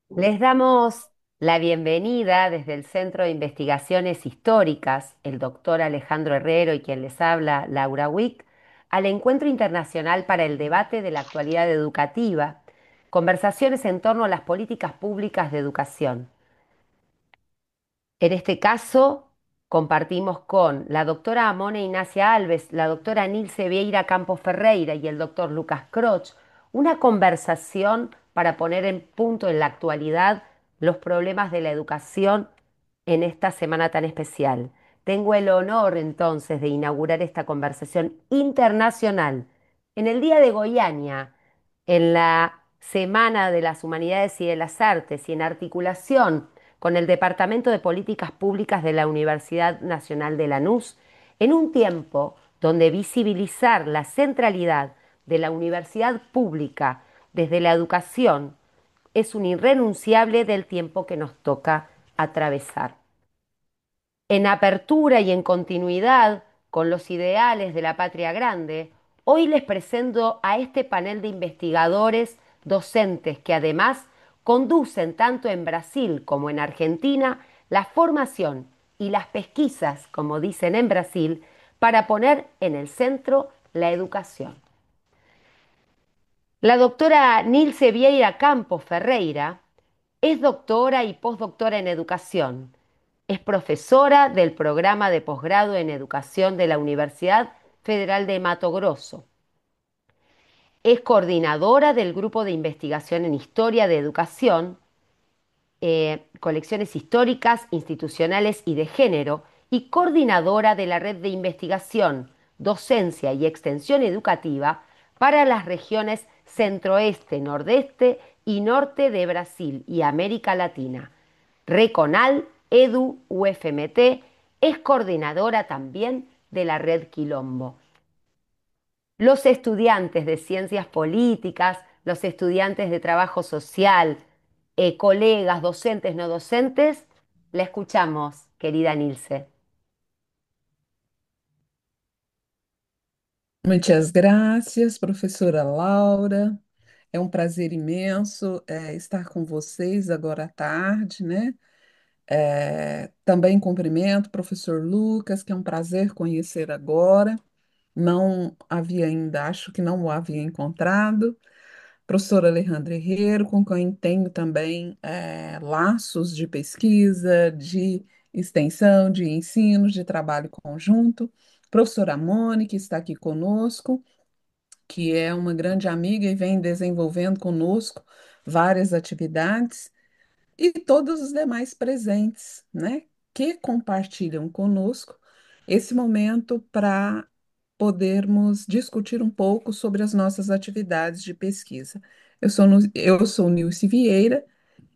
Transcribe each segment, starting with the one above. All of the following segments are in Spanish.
Les damos la bienvenida desde el Centro de Investigaciones Históricas, el doctor Alejandro Herrero y quien les habla, Laura Wick, al Encuentro Internacional para el Debate de la Actualidad Educativa, conversaciones en torno a las políticas públicas de educación. En este caso, compartimos con la doctora Amona Ignacia Alves, la doctora Nilce Vieira Campos Ferreira y el doctor Lucas Croch una conversación para poner en punto en la actualidad los problemas de la educación en esta semana tan especial. Tengo el honor entonces de inaugurar esta conversación internacional en el Día de Goiânia, en la Semana de las Humanidades y de las Artes y en articulación con el Departamento de Políticas Públicas de la Universidad Nacional de Lanús, en un tiempo donde visibilizar la centralidad de la universidad pública desde la educación es un irrenunciable del tiempo que nos toca atravesar. En apertura y en continuidad con los ideales de la patria grande, hoy les presento a este panel de investigadores docentes que además conducen tanto en Brasil como en Argentina la formación y las pesquisas, como dicen en Brasil, para poner en el centro la educación. La doctora Nilce Vieira Campos Ferreira es doctora y postdoctora en educación. Es profesora del programa de posgrado en educación de la Universidad Federal de Mato Grosso. Es coordinadora del grupo de investigación en historia de educación, colecciones históricas, institucionales y de género, y coordinadora de la red de investigación, docencia y extensión educativa para las regiones centro-oeste, nordeste y norte de Brasil y América Latina. Reconal, Edu, UFMT, es coordinadora también de la red Quilombo. Los estudiantes de ciencias políticas, los estudiantes de trabajo social, colegas, docentes, no docentes, la escuchamos, querida Nilce. Muitas graças, professora Laura. É um prazer imenso estar com vocês agora à tarde, né? Também cumprimento o professor Lucas, que é um prazer conhecer agora. Não havia ainda, acho que não o havia encontrado. Professor Alejandro Herrero, com quem tenho também laços de pesquisa, de extensão, de ensino, de trabalho conjunto. Professora Mônica está aqui conosco, que é uma grande amiga e vem desenvolvendo conosco várias atividades, e todos os demais presentes, né, que compartilham conosco esse momento para podermos discutir um pouco sobre as nossas atividades de pesquisa. Eu sou Nilce Vieira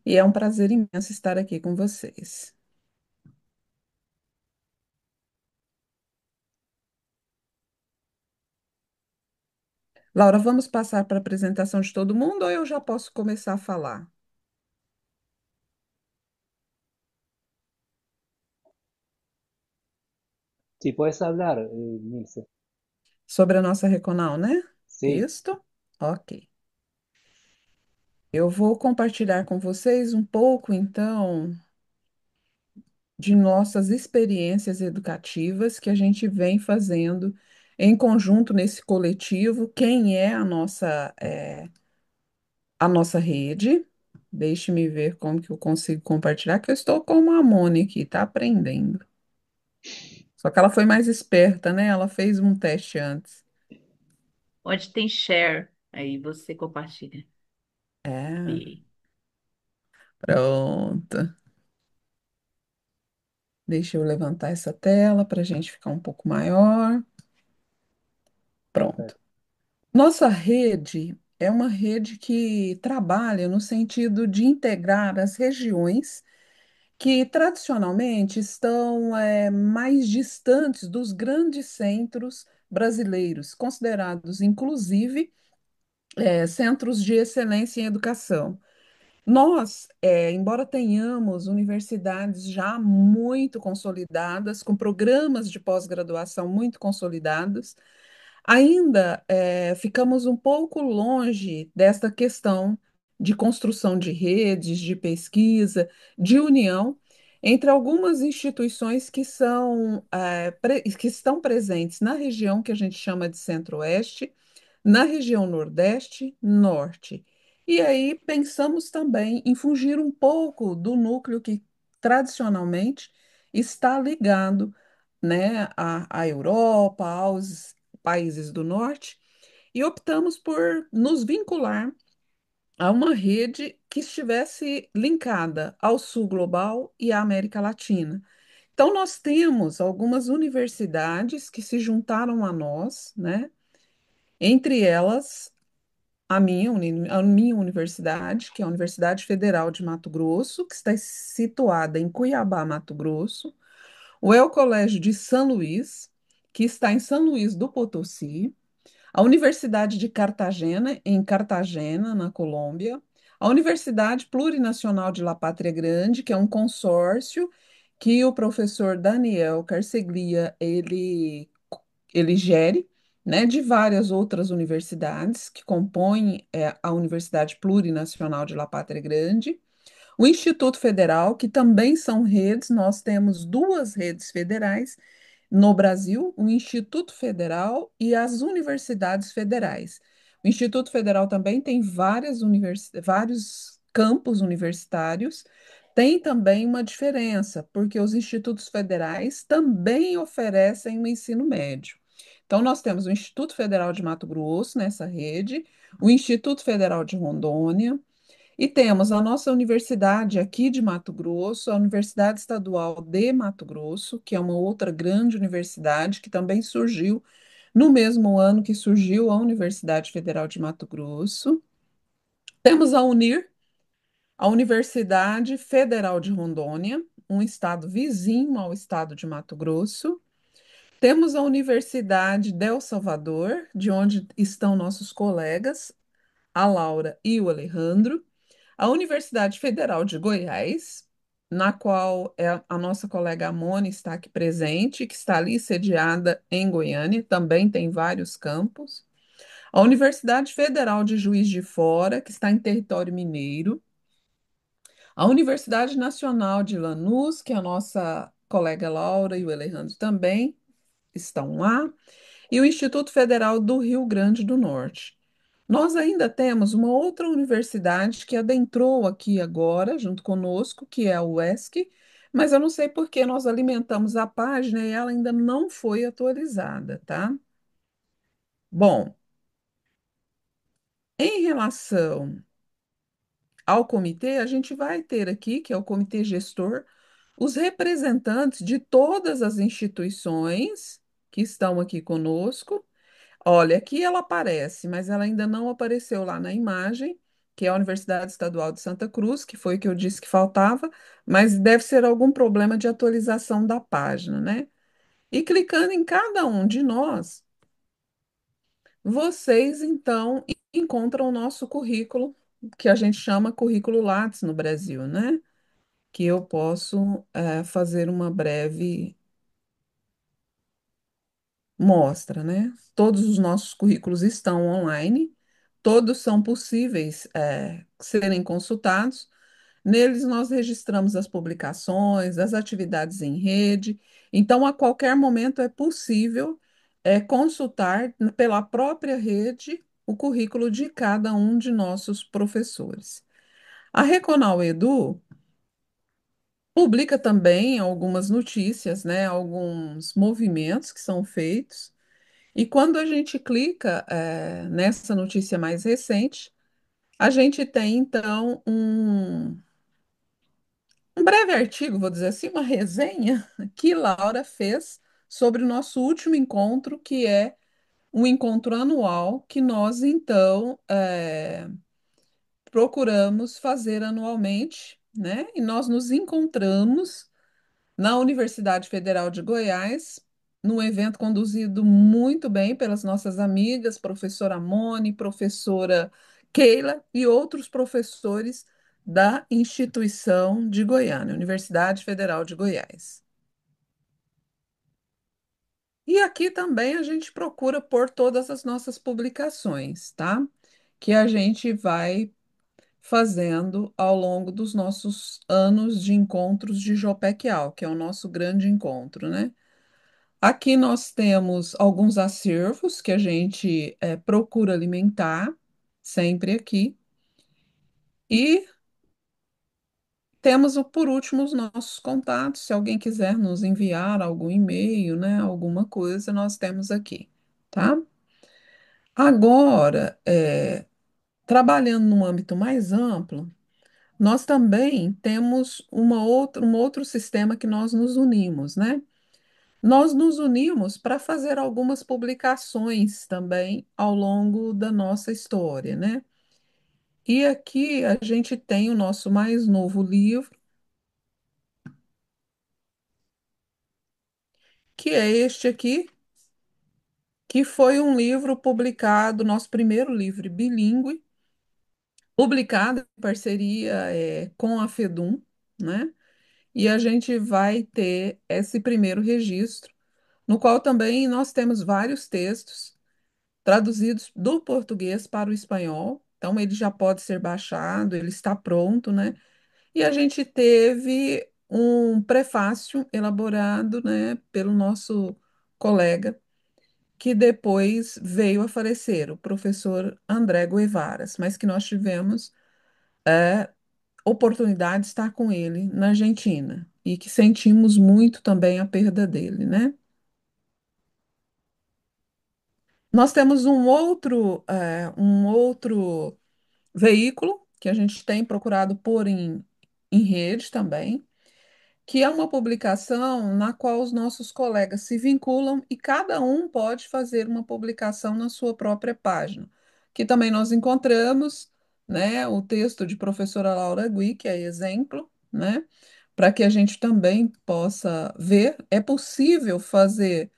e é um prazer imenso estar aqui com vocês. Laura, vamos passar para a apresentação de todo mundo ou eu já posso começar a falar Si puedes hablar, Nilce. sobre a nossa Reconal, né? Sí, Isto? Ok. Eu vou compartilhar com vocês um pouco, então, de nossas experiências educativas que a gente vem fazendo em conjunto nesse coletivo. Quem é a nossa rede? Deixe-me ver como que eu consigo compartilhar, que eu estou com uma Mônica aqui, tá aprendendo. Só que ela foi mais esperta, né? Ela fez um teste antes. Onde tem share, aí você compartilha. É, E pronto. Deixa eu levantar essa tela para a gente ficar um pouco maior. Pronto. perfecto. Nossa rede é uma rede que trabalha no sentido de integrar as regiões que tradicionalmente estão mais distantes dos grandes centros brasileiros, considerados inclusive centros de excelência em educação. Nós, embora tenhamos universidades já muito consolidadas, com programas de pós-graduação muito consolidados, ainda ficamos um pouco longe desta questão de construção de redes, de pesquisa, de união entre algumas instituições que são, que estão presentes na região que a gente chama de Centro-Oeste, na região Nordeste, Norte. E aí pensamos também em fugir um pouco do núcleo que tradicionalmente está ligado, né, à Europa, aos países do Norte, e optamos por nos vincular a uma rede que estivesse linkada ao Sul Global e à América Latina. Então, nós temos algumas universidades que se juntaram a nós, né? Entre elas, a minha universidade, que é a Universidade Federal de Mato Grosso, que está situada em Cuiabá, Mato Grosso, o El Colégio de São Luís, que está em São Luís do Potosí, a Universidade de Cartagena, em Cartagena, na Colômbia, a Universidade Plurinacional de La Pátria Grande, que é um consórcio que o professor Daniel Carceglia, ele gere, né, de várias outras universidades que compõem a Universidade Plurinacional de La Pátria Grande, o Instituto Federal, que também são redes, nós temos duas redes federais no Brasil, o Instituto Federal e as universidades federais. O Instituto Federal também tem vários campos universitários. Tem também uma diferença, porque os institutos federais também oferecem o ensino médio. Então, nós temos o Instituto Federal de Mato Grosso nessa rede, o Instituto Federal de Rondônia, e temos a nossa universidade aqui de Mato Grosso, a Universidade Estadual de Mato Grosso, que é uma outra grande universidade que também surgiu no mesmo ano que surgiu a Universidade Federal de Mato Grosso. Temos a UNIR, a Universidade Federal de Rondônia, um estado vizinho ao estado de Mato Grosso. Temos a Universidade del Salvador, de onde estão nossos colegas, a Laura e o Alejandro. A Universidade Federal de Goiás, na qual a nossa colega Amone está aqui presente, que está ali sediada em Goiânia, também tem vários campos. A Universidade Federal de Juiz de Fora, que está em território mineiro. A Universidade Nacional de Lanús, que a nossa colega Laura e o Alejandro também estão lá. E o Instituto Federal do Rio Grande do Norte. Nós ainda temos uma outra universidade que adentrou aqui agora, junto conosco, que é a UESC, mas eu não sei por que nós alimentamos a página e ela ainda não foi atualizada, tá? Bom, em relação ao comitê, a gente vai ter aqui, que é o comitê gestor, os representantes de todas as instituições que estão aqui conosco. Olha, aqui ela aparece, mas ela ainda não apareceu lá na imagem, que é a Universidade Estadual de Santa Cruz, que foi o que eu disse que faltava, mas deve ser algum problema de atualização da página, né? E clicando em cada um de nós, vocês então encontram o nosso currículo, que a gente chama currículo Lattes no Brasil, né? Que eu posso fazer uma breve mostra, né? Todos os nossos currículos estão online, todos são possíveis serem consultados. Neles nós registramos as publicações, as atividades em rede. Então, a qualquer momento é possível consultar pela própria rede o currículo de cada um de nossos professores. A Reconal Edu publica também algumas notícias, né? Alguns movimentos que são feitos. E quando a gente clica, nessa notícia mais recente, a gente tem então um breve artigo, vou dizer assim, uma resenha que Laura fez sobre o nosso último encontro, que é um encontro anual que nós então procuramos fazer anualmente, né? E nós nos encontramos na Universidade Federal de Goiás, num evento conduzido muito bem pelas nossas amigas, professora Mone, professora Keila e outros professores da instituição de Goiânia, Universidade Federal de Goiás. E aqui também a gente procura pôr todas as nossas publicações, tá? Que a gente vai fazendo ao longo dos nossos anos de encontros de Jopequial, que é o nosso grande encontro, né? Aqui nós temos alguns acervos que a gente procura alimentar, sempre aqui. E temos, por último, os nossos contatos. Se alguém quiser nos enviar algum e-mail, né, alguma coisa, nós temos aqui, tá? Agora, trabalhando num âmbito mais amplo, nós também temos um outro sistema que nós nos unimos, né? Nós nos unimos para fazer algumas publicações também ao longo da nossa história, né? E aqui a gente tem o nosso mais novo livro, que é este aqui, que foi um livro publicado, nosso primeiro livro bilíngue, publicado em parceria com a FEDUM, né? E a gente vai ter esse primeiro registro, no qual também nós temos vários textos traduzidos do português para o espanhol. Então, ele já pode ser baixado, ele está pronto, né? E a gente teve um prefácio elaborado, né, pelo nosso colega, que depois veio a falecer, o professor André Guevaras, mas que nós tivemos oportunidade de estar com ele na Argentina e que sentimos muito também a perda dele, né? Nós temos um outro veículo que a gente tem procurado pôr em rede também, que é uma publicação na qual os nossos colegas se vinculam e cada um pode fazer uma publicação na sua própria página. Que também nós encontramos, né, o texto de professora Laura Gui, que é exemplo, né, para que a gente também possa ver. É possível fazer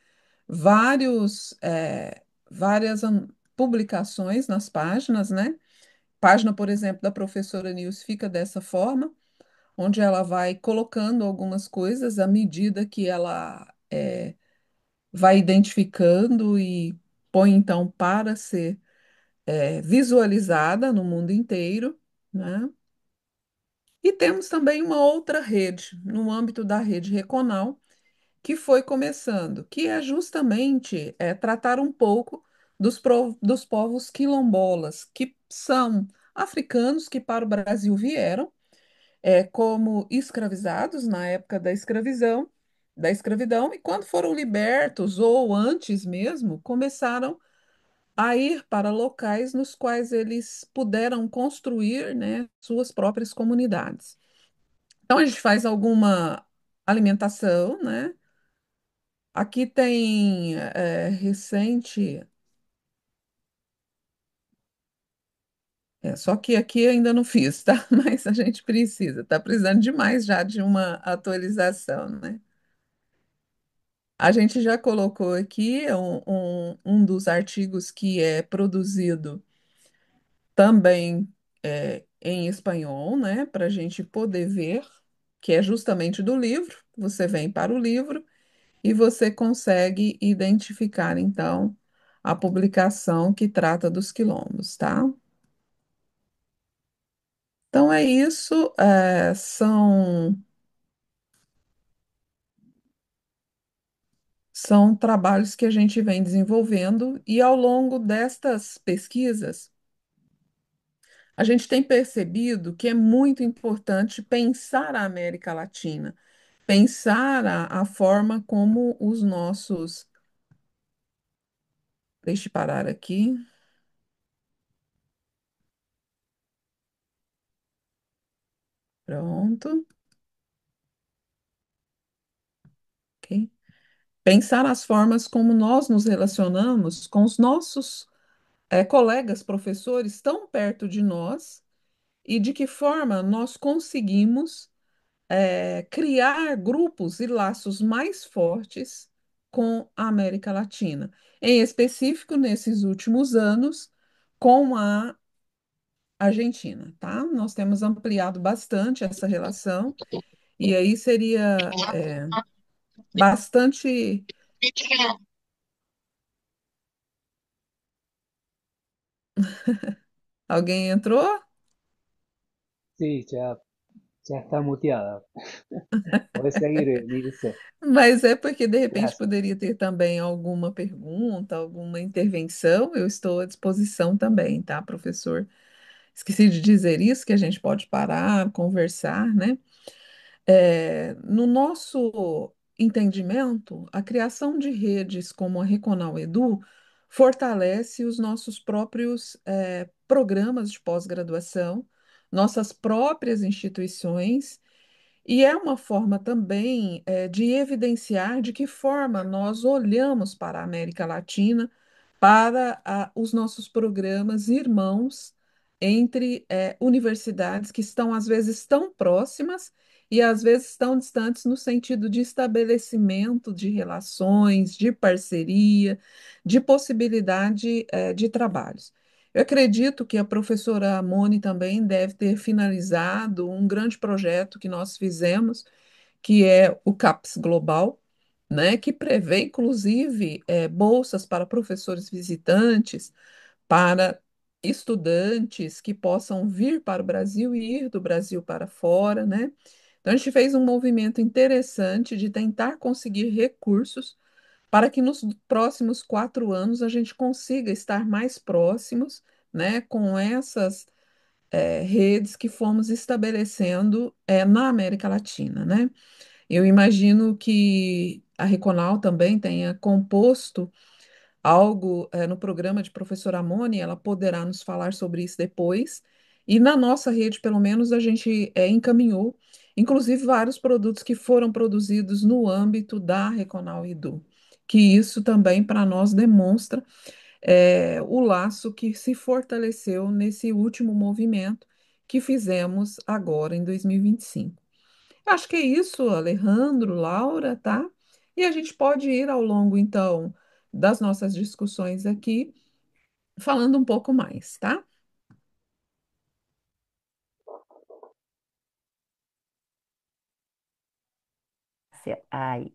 vários, várias publicações nas páginas, né? Página, por exemplo, da professora Nils fica dessa forma, onde ela vai colocando algumas coisas à medida que ela vai identificando e põe então para ser visualizada no mundo inteiro, né? E temos também uma outra rede, no âmbito da rede Reconal, que foi começando, que é justamente tratar um pouco dos povos quilombolas, que são africanos que para o Brasil vieram como escravizados na época da escravidão, e quando foram libertos, ou antes mesmo, começaram a ir para locais nos quais eles puderam construir, né, suas próprias comunidades. Então, a gente faz alguma alimentação, né? Aqui tem recente, só que aqui ainda não fiz, tá? Mas a gente precisa, tá precisando demais já de uma atualização, né? A gente já colocou aqui um dos artigos que é produzido também em espanhol, né, para a gente poder ver, que é justamente do livro. Você vem para o livro e você consegue identificar, então, a publicação que trata dos quilombos, tá? Então é isso, são trabalhos que a gente vem desenvolvendo e ao longo destas pesquisas a gente tem percebido que é muito importante pensar a América Latina, pensar a forma como os nossos. Deixe eu parar aqui. Pronto. Ok. Pensar as formas como nós nos relacionamos com os nossos colegas professores tão perto de nós e de que forma nós conseguimos criar grupos e laços mais fortes com a América Latina, em específico nesses últimos anos com a Argentina, tá? Nós temos ampliado bastante essa relação e aí seria bastante. Alguém entrou? Sí, ya está muteada. Puedes seguir, Nilce. Mas é porque, de repente, Gracias. poderia ter também alguma pergunta, alguma intervenção. Eu estou à disposição também, tá, professor? Esqueci de dizer isso, que a gente pode parar, conversar, né? No nosso entendimento, a criação de redes como a Reconal Edu fortalece os nossos próprios programas de pós-graduação, nossas próprias instituições, e é uma forma também de evidenciar de que forma nós olhamos para a América Latina, para os nossos programas irmãos entre universidades que estão às vezes tão próximas e às vezes tão distantes no sentido de estabelecimento de relações, de parceria, de possibilidade de trabalhos. Eu acredito que a professora Amone também deve ter finalizado um grande projeto que nós fizemos, que é o CAPES Global, né, que prevê, inclusive, bolsas para professores visitantes, para estudantes que possam vir para o Brasil e ir do Brasil para fora, né? Então, a gente fez um movimento interessante de tentar conseguir recursos para que nos próximos 4 anos a gente consiga estar mais próximos, né, com essas redes que fomos estabelecendo na América Latina, né? Eu imagino que a Reconal também tenha composto algo no programa de professora Amone, ela poderá nos falar sobre isso depois. E na nossa rede, pelo menos, a gente encaminhou, inclusive, vários produtos que foram produzidos no âmbito da Reconal Edu, que isso também para nós demonstra o laço que se fortaleceu nesse último movimento que fizemos agora em 2025. Acho que é isso, Alejandro, Laura, tá? E a gente pode ir ao longo, então, das nossas discussões aqui, falando um pouco mais, tá? Ay,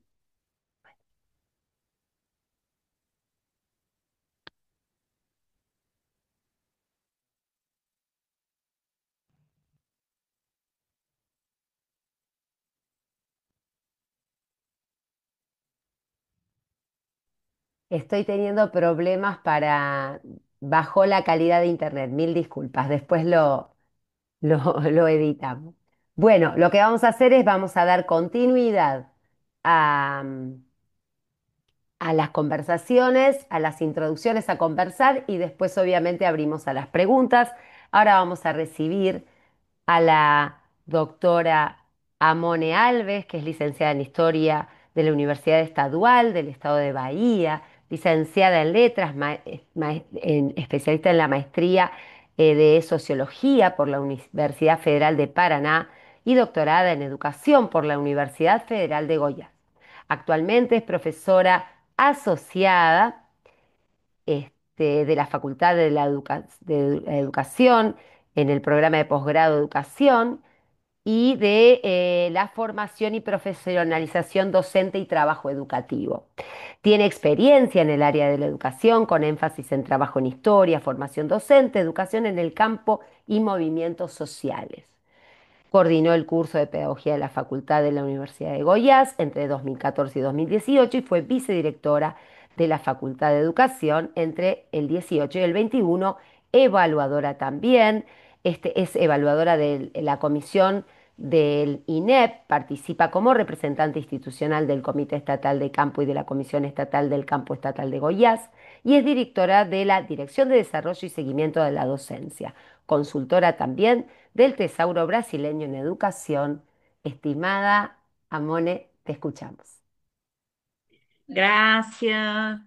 estoy teniendo problemas para... Bajó la calidad de internet, mil disculpas, después lo editamos. Bueno, lo que vamos a hacer es vamos a dar continuidad a, a las conversaciones, a las introducciones a conversar y después obviamente abrimos a las preguntas. Ahora vamos a recibir a la doctora Amone Alves, que es licenciada en Historia de la Universidad Estadual del Estado de Bahía, licenciada en Letras, especialista en la maestría de Sociología por la Universidad Federal de Paraná y doctorada en Educación por la Universidad Federal de Goiás. Actualmente es profesora asociada de la Facultad de Educación en el programa de posgrado de Educación y de la formación y profesionalización docente y trabajo educativo. Tiene experiencia en el área de la educación con énfasis en trabajo en historia, formación docente, educación en el campo y movimientos sociales. Coordinó el curso de Pedagogía de la Facultad de la Universidad de Goiás entre 2014 y 2018 y fue vicedirectora de la Facultad de Educación entre el 18 y el 21, evaluadora también, es evaluadora de la comisión del INEP, participa como representante institucional del Comité Estatal de Campo y de la Comisión Estatal del Campo Estatal de Goiás y es directora de la Dirección de Desarrollo y Seguimiento de la Docencia, consultora también del Tesauro Brasileño en Educación. Estimada Amone, te escuchamos. Gracias.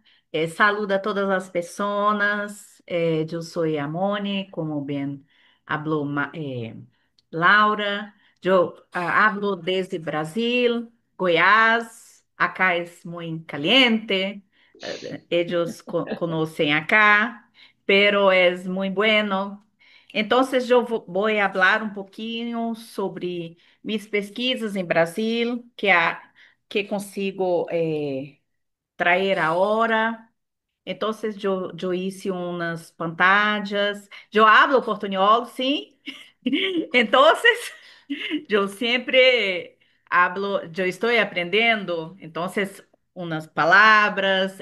Saluda a todas as pessoas. Eu sou Amone, como bem falou Laura. Eu hablo desde Brasil, Goiás. Acá é muito caliente. Eles conhecem acá, pero é muito bueno. Então, eu vou falar um pouquinho sobre minhas pesquisas em Brasil, que consigo traer ahora. Entonces yo hice unas pantallas. Yo hablo portuñol, sí. Entonces, yo siempre hablo, yo estoy aprendiendo, entonces unas palabras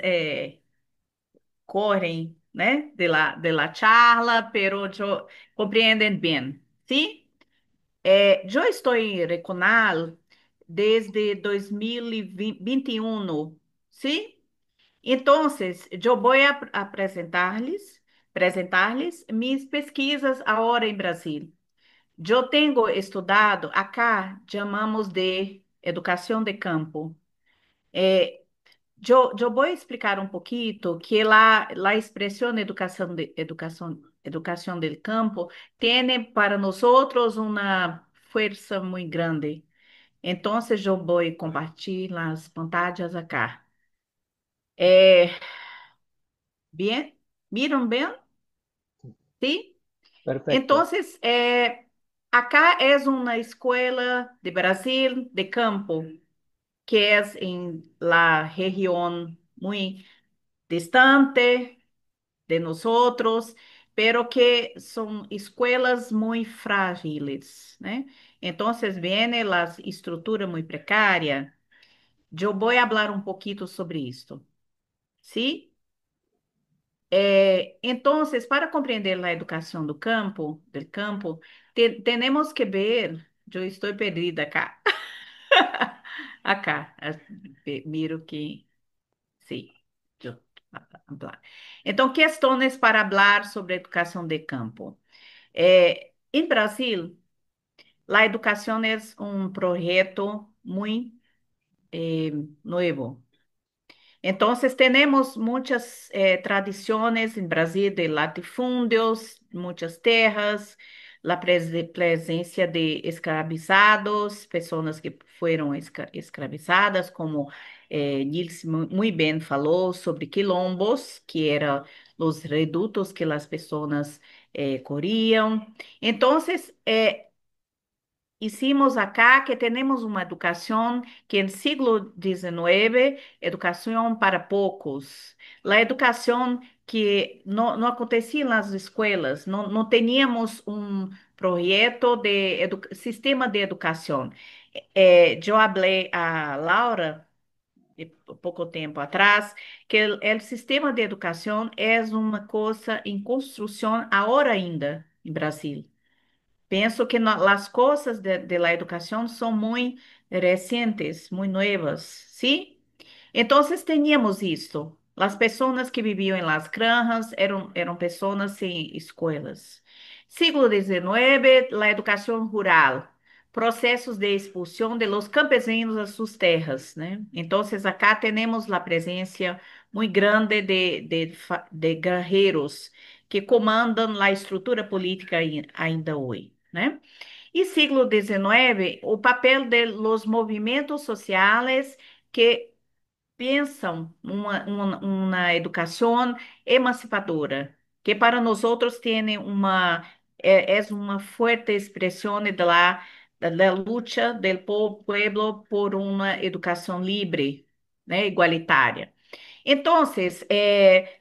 corren, ¿no? De la charla, pero yo comprenden bien, ¿sí? Yo estoy en Reconal desde 2021, ¿sí? Entonces, yo voy a presentarles mis pesquisas ahora en Brasil. Eu tenho estudado, acá chamamos de educação de campo. Eu vou explicar um pouquinho que a expressão educação del campo tem para nós uma força muito grande. Então, eu vou compartilhar as pantallas acá. É, bem, miram bem? Sim? Então, Perfecto. acá é uma escola de Brasil de campo, que es en la región muy distante de nosotros, pero que son escuelas muy frágiles, ¿no? Entonces viene la estructura muy precaria. Yo voy a hablar un poquito sobre esto, ¿sí? Entonces, para comprender la educación del campo, tenemos que ver, yo estoy perdida acá, acá, miro que sí, yo hablar. Então, questões para falar sobre educação de campo. Em Brasil, a educação é um projeto muito novo. Entonces, tenemos muchas tradiciones en Brasil de latifundios, muchas terras, la presencia de escravizados, personas que fueron escravizadas, como Nils muy bien falou sobre quilombos, que eram os redutos que as pessoas corriam. Entonces, hicimos acá que temos uma educação que no siglo XIX, educação para poucos. A educação que não acontecia nas escolas, não tínhamos um projeto de sistema de educação. Eu falei a Laura, pouco tempo atrás, que o sistema de educação é uma coisa em construção agora ainda, em Brasil. Penso que as coisas de la educação são muito recentes, muito novas, ¿sí? Então, tínhamos isto. As pessoas que viviam em las granjas eram pessoas sem escolas. Siglo XIX, a educação rural, processos de expulsão de los campesinos a suas terras, né? Então, acá temos a presença muito grande de guerreiros que comandam a estrutura política ainda hoje, né? E siglo XIX, o papel de los movimentos sociais que pensam uma educação emancipadora, que para nós outros tem é uma forte expressão da luta do pueblo por uma educação livre, né, igualitária. Então,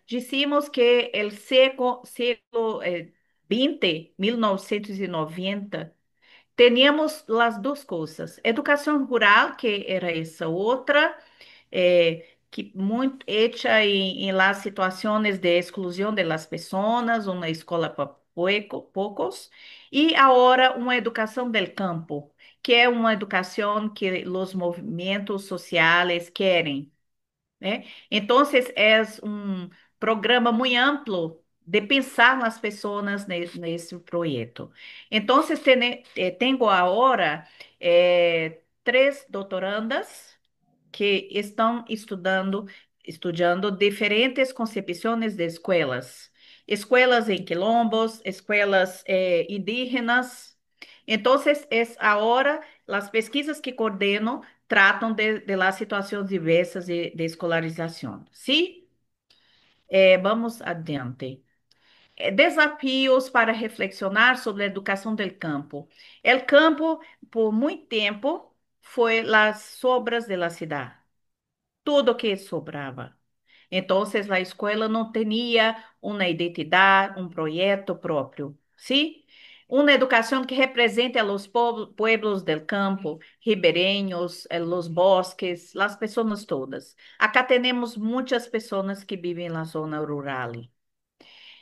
dissemos que o século XX, 1990, teníamos as duas coisas. Educação rural, que era essa outra, que muito hecha em las situações de exclusão de las pessoas, uma escola para poucos, e agora uma educação del campo, que é uma educação que os movimentos sociais querem, né? Então, é um programa muito amplo de pensar nas pessoas nesse projeto. Então, tenho agora três doutorandas que estão estudando diferentes concepções de escolas. Escolas em quilombos, escolas indígenas. Então, agora, as pesquisas que coordeno tratam de las situações diversas de escolarização. Sim? Vamos adiante. Desafios para reflexionar sobre a educação del campo. El campo, por muito tempo, foi as sobras de la cidade. Tudo que sobrava. Então, a escola não tinha uma identidade, um projeto próprio, sim? Una educación que represente a los pueblos del campo, ribereños, los bosques, las personas todas. Acá tenemos muchas personas que viven en la zona rural.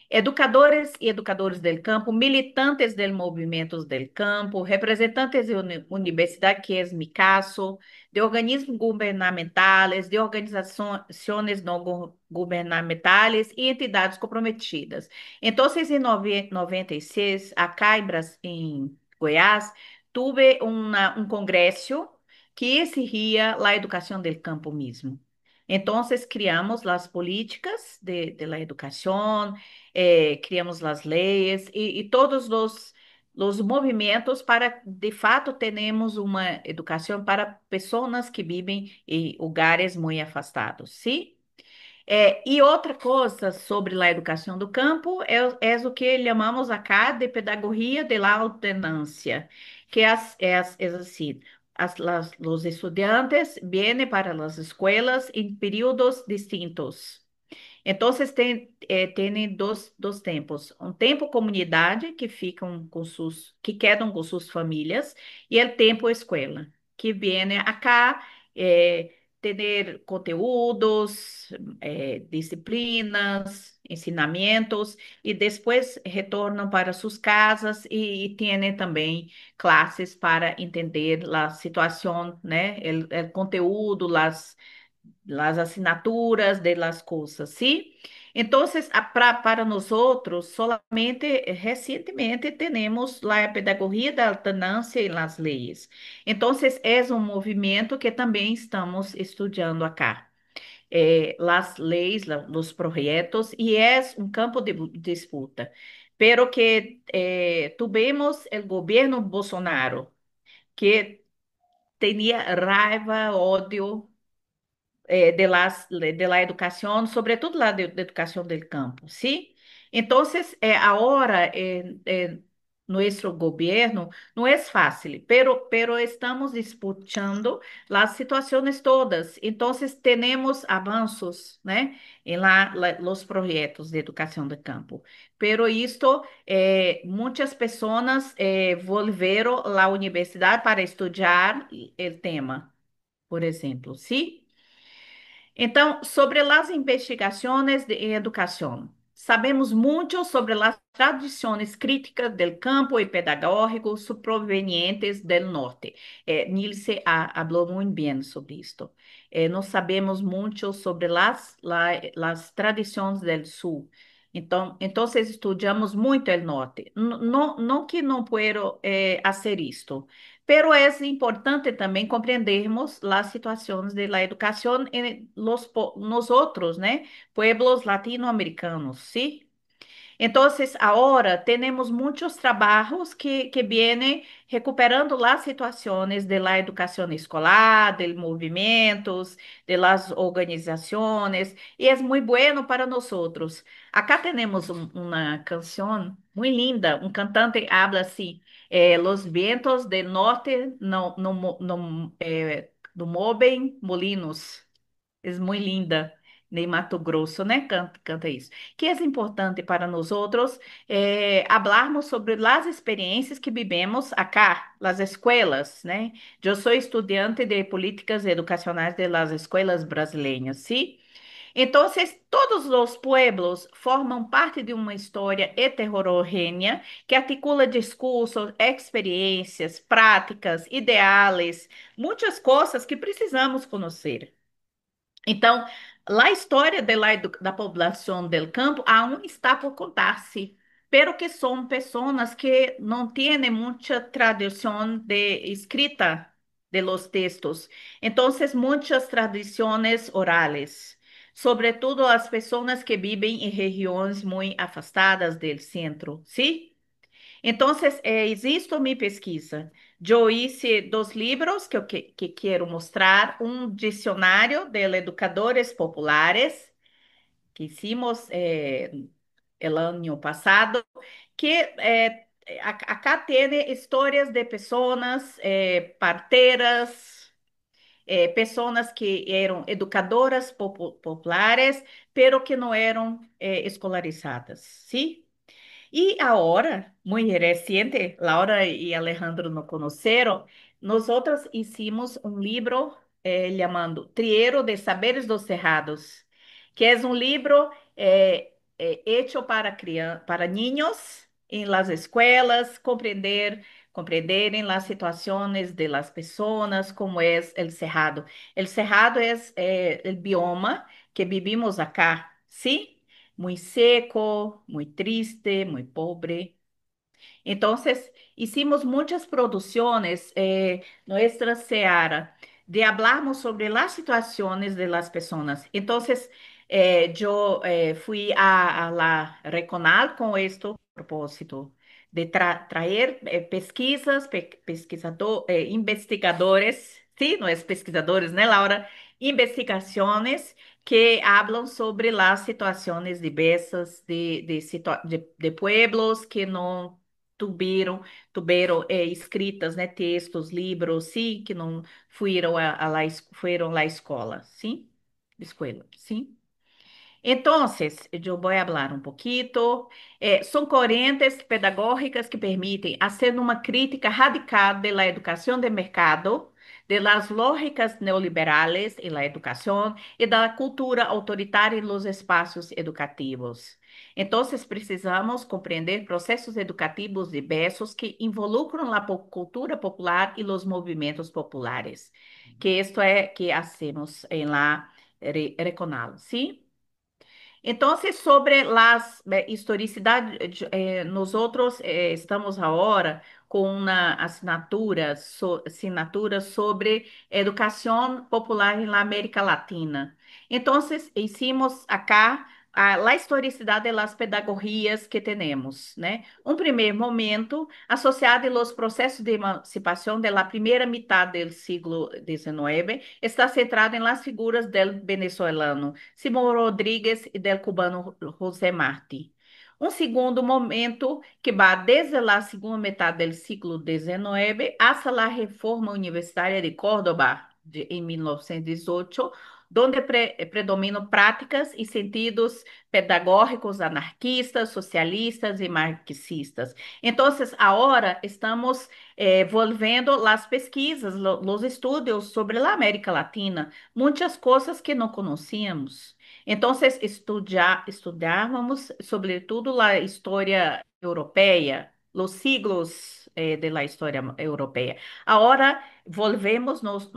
Educadores e educadores del campo, militantes del movimiento del campo, representantes de universidad, que es mi caso, de organismos gubernamentales, de organizaciones no gubernamentales e entidades comprometidas. Então, em 96, acá em Goiás, tuve um congresso que exigia a educação del campo mesmo. Então, criamos as políticas de la educação, criamos as leis e todos os movimentos para, de fato, tenhamos uma educação para pessoas que vivem em lugares muito afastados, sim? E outra coisa sobre a educação do campo é o que chamamos acá de pedagogia de la alternância, que é assim, os estudantes vêm para as escolas em períodos distintos. Então, tem dois tempos. Um tempo comunidade, que ficam com que quedam com suas famílias, e o tempo escola, que vem acá ter conteúdos, disciplinas, ensinamentos, e depois retornam para suas casas e têm também classes para entender a situação, né? O conteúdo, las assinaturas de las cosas, ¿sí? Entonces, para nosotros, solamente recientemente tenemos la pedagogía de alternancia en las leyes. Entonces, es un movimiento que también estamos estudiando acá. Las leyes, los proyectos, y es un campo de disputa. Pero que tuvimos el gobierno Bolsonaro, que tenía raiva, odio de la educación, sobre todo de educación del campo, ¿sí? Entonces, ahora nuestro gobierno no es fácil, pero estamos disputando las situaciones todas. Entonces, tenemos avanços, né, en los proyectos de educación de campo. Pero esto, muchas personas volveram a la universidad para estudiar el tema, por ejemplo, ¿sí? Então, sobre as investigações em educação, sabemos muito sobre as tradições críticas do campo e pedagógico provenientes do norte. Nilce falou muito bem sobre isto. Nós sabemos muito sobre as tradições do sul. Então, estudamos muito o norte. Não que não puedo fazer isto, pero es importante también comprendermos las situaciones de la educación en nosotros, ¿no? Pueblos latinoamericanos, ¿sí? Entonces, ahora tenemos muchos trabajos que vienen recuperando las situaciones de la educación escolar, de movimientos, de las organizaciones, y es muy bueno para nosotros. Acá tenemos una canción muy linda, un cantante habla así, los vientos del norte no movem molinos. É muito linda. Ney Mato Grosso, né? Canta isso. Que é importante para nós outros hablarmos sobre as experiências que vivemos acá, las escolas, né? Eu sou estudante de políticas educacionais de las escolas brasileiras, ¿sí? Então, todos os pueblos formam parte de uma história heterogênea que articula discursos, experiências, práticas, ideais, muitas coisas que precisamos conhecer. Então, a história da população del campo aún está por contar-se, pero que são pessoas que não têm muita tradição de escrita de los textos. Então, muitas tradições orales, sobretudo as pessoas que vivem em regiões muito afastadas do centro, ¿sí? Então, existe minha pesquisa. Eu hice dois livros que quero mostrar, um dicionário de educadores populares, que hicimos el ano passado, que acá tem histórias de pessoas parteiras, pessoas que eram educadoras populares, pero que não eram escolarizadas, ¿sí? Y ahora, muy reciente, Laura y Alejandro nos conocieron, nosotros hicimos un libro llamado Triero de Saberes dos Cerrados, que es un libro hecho para niños en las escuelas, compreenderem las situaciones de las personas, como es el cerrado. El cerrado es el bioma que vivimos acá, ¿sí? Muy seco, muy triste, muy pobre. Entonces, hicimos muchas producciones, nuestra Seara, de hablarmos sobre las situaciones de las personas. Entonces, yo fui a la Reconal con este propósito de traer pesquisas, investigadores, sí, no es pesquisadores, né, Laura? Investigaciones que hablan sobre las situaciones diversas de pueblos que no tiveram escritas, né, textos, livros, sim, que não foram lá à escola, sim? Escola, sim? Entonces, yo voy a hablar un poquito. Son corrientes pedagógicas que permiten hacer una crítica radical de la educación de mercado, de las lógicas neoliberales en la educación y de la cultura autoritaria en los espacios educativos. Entonces, precisamos compreender procesos educativos diversos que involucran la cultura popular y los movimientos populares, que esto es que hacemos en la Reconal, ¿sí? Então, sobre as historicidades, nós outros estamos agora com uma assinatura sobre educação popular na América Latina. Então, hicimos acá a historicidade das pedagogias que temos, né? Um primeiro momento associado aos processos de emancipação da primeira metade do século XIX, está centrado nas figuras do venezuelano Simão Rodrigues e del cubano José Martí. Um segundo momento que vai desde a segunda metade do século XIX hasta a reforma universitária de Córdoba em 1918, onde predominam práticas e sentidos pedagógicos anarquistas, socialistas e marxistas. Então, agora estamos volvendo as pesquisas, os estudos sobre a América Latina, muitas coisas que não conhecíamos. Então, estudávamos, sobretudo, a história europeia, os siglos de la história europeia. Agora, volvemos nosso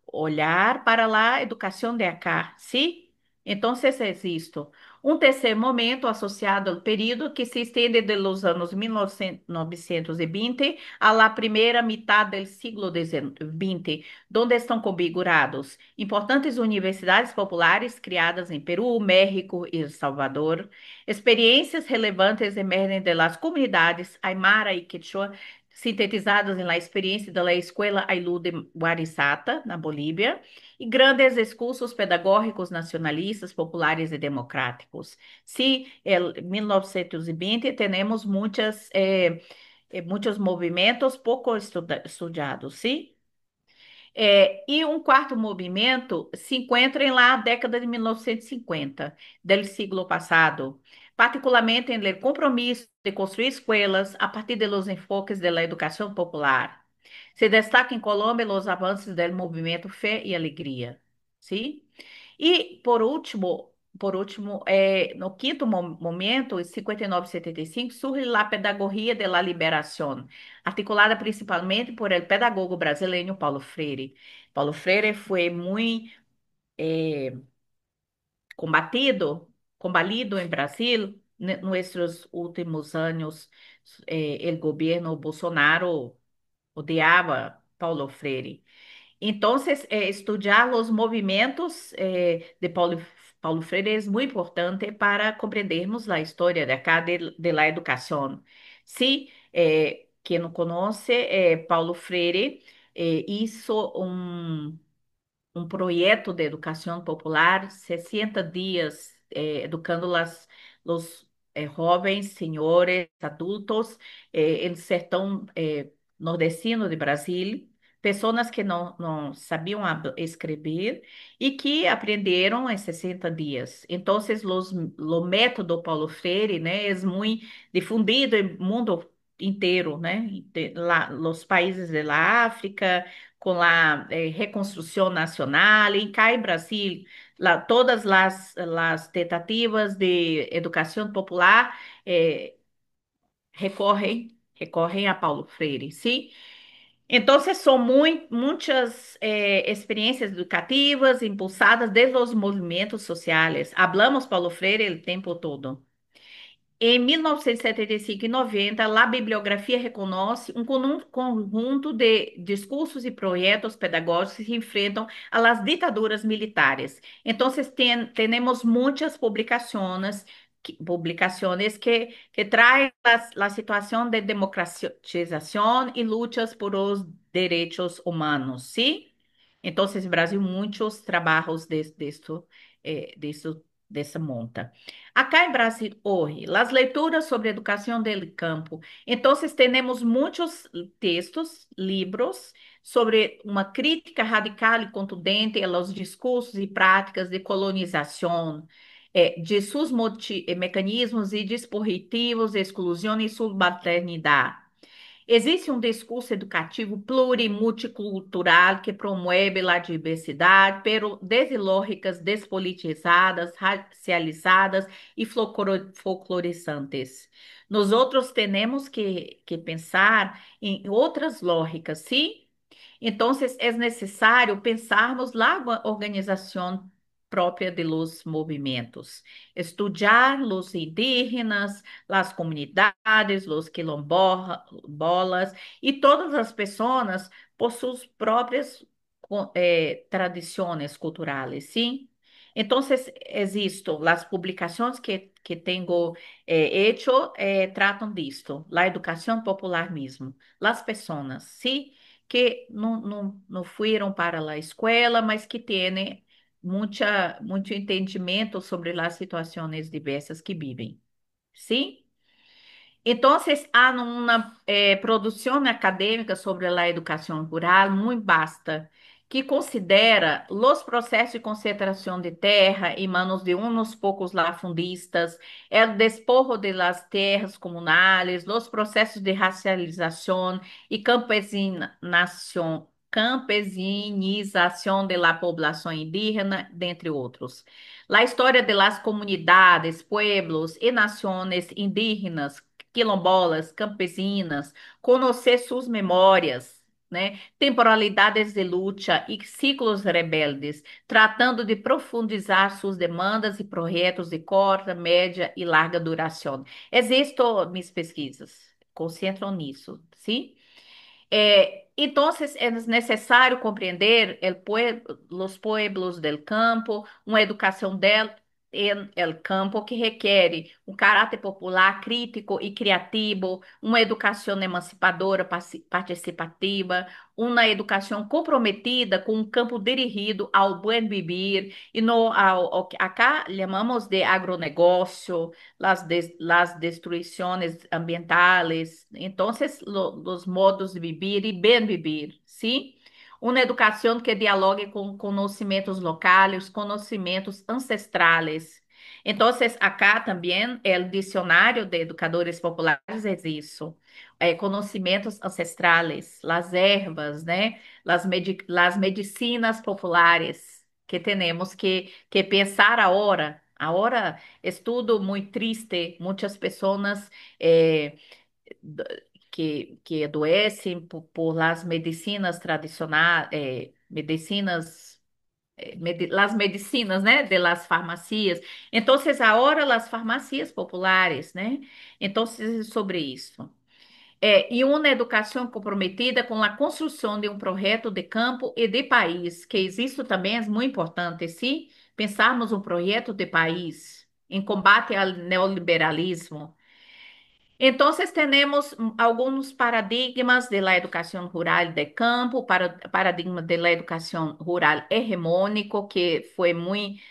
olhar para a educação de acá, ¿sí? Então, é isto. Um terceiro momento associado ao período que se estende dos anos 1920 à la primeira metade do século XX, onde estão configurados importantes universidades populares criadas em Peru, México e El Salvador, experiências relevantes emergem de las comunidades Aymara e Quechua, sintetizadas na experiência da Escola Aylú de Guarizata, na Bolívia, e grandes discursos pedagógicos nacionalistas, populares e democráticos. Se em 1920 temos muitos movimentos pouco estudados, sim? E um quarto movimento se encontra em lá a década de 1950, do século passado, particularmente em el compromisso de construir escolas a partir de los enfoques de la educação popular. Se destaca em Colômbia os avanços do movimento Fé e Alegria, ¿sí? E por último, no quinto momento, em 59 e 75, surge a pedagogia de la liberação, articulada principalmente por el pedagogo brasileiro Paulo Freire. Paulo Freire foi muito combatido em Brasil nesses últimos anos. O governo Bolsonaro odiava Paulo Freire. Então, estudar os movimentos de Paulo Freire é muito importante para compreendermos a história de acá de la educação. Se quem não conhece, Paulo Freire hizo um projeto de educação popular, 60 dias educando os jovens, senhores, adultos, no sertão nordestino de Brasil, pessoas que não sabiam escrever e que aprenderam em 60 dias. Então, o método Paulo Freire, né, é muito difundido no mundo inteiro, né, lá, nos países da África, com a reconstrução nacional, e cá em Brasil, lá, todas as tentativas de educação popular recorrem a Paulo Freire, sim? Então, são muitas experiências educativas impulsadas desde os movimentos sociais. Hablamos Paulo Freire o tempo todo. Em 1975 e 90, a bibliografia reconhece um conjunto de discursos e projetos pedagógicos que se enfrentam às ditaduras militares. Então, temos muitas publicações que traem a situação de democratização e lutas por os direitos humanos, sim? Então, Brasil, muitos trabalhos dessa monta. Acá em Brasil, hoje, as leituras sobre educação del campo. Então, temos muitos textos, livros, sobre uma crítica radical e contundente aos discursos e práticas de colonização, de seus mecanismos e dispositivos de exclusão e subalternidade. Existe um discurso educativo plurimulticultural que promove a diversidade, pero desde lógicas despolitizadas, racializadas e folclorizantes. Nós outros temos que pensar em outras lógicas, sim? Então, é necessário pensarmos na organização própria de los movimentos, estudar os indígenas, as comunidades, os quilombolas e todas as pessoas por suas próprias tradições culturais, sim? Então, existem as publicações que tenho hecho tratam disto, a educação popular mesmo, as pessoas, sim? Que não foram para a escola, mas que têm muito entendimento sobre as situações diversas que vivem. Sim? Então, há uma produção acadêmica sobre a educação rural muito vasta, que considera os processos de concentração de terra em manos de uns poucos lafundistas, o despojo de las terras comunais, os processos de racialização e campesinização de la poblação indígena, dentre outros. La história de las comunidades, pueblos e nações indígenas quilombolas, campesinas, conhecer suas memórias, né? Temporalidades de luta e ciclos rebeldes, tratando de profundizar suas demandas e projetos de curta, média e larga duração. Existem minhas pesquisas, concentram nisso, sim? Entonces, es necesario comprender los pueblos del campo, uma educação en el campo que requer um caráter popular crítico e criativo, uma educação emancipadora, participativa, uma educação comprometida com um campo dirigido ao buen vivir e no ao que acá chamamos de agronegócio, las destruições ambientales, entonces los modos de vivir y bien vivir, ¿sí? Uma educação que dialogue com conhecimentos locais, conhecimentos ancestrales. Então, acá também, o dicionário de educadores populares é isso. Conhecimentos ancestrales, las ervas, né? Las medicinas populares que temos que pensar agora. Agora é tudo muito triste, muitas pessoas d- que adoecem por las medicinas tradicionais, las medicinas, né, de las farmacias. Então, agora as farmacias populares, né? Então, sobre isso. E uma educação comprometida com a construção de um projeto de campo e de país, que isso também é muito importante, se pensarmos um projeto de país em combate ao neoliberalismo. Então, temos alguns paradigmas da educação rural de campo, paradigma da educação rural hegemônico, que foi muito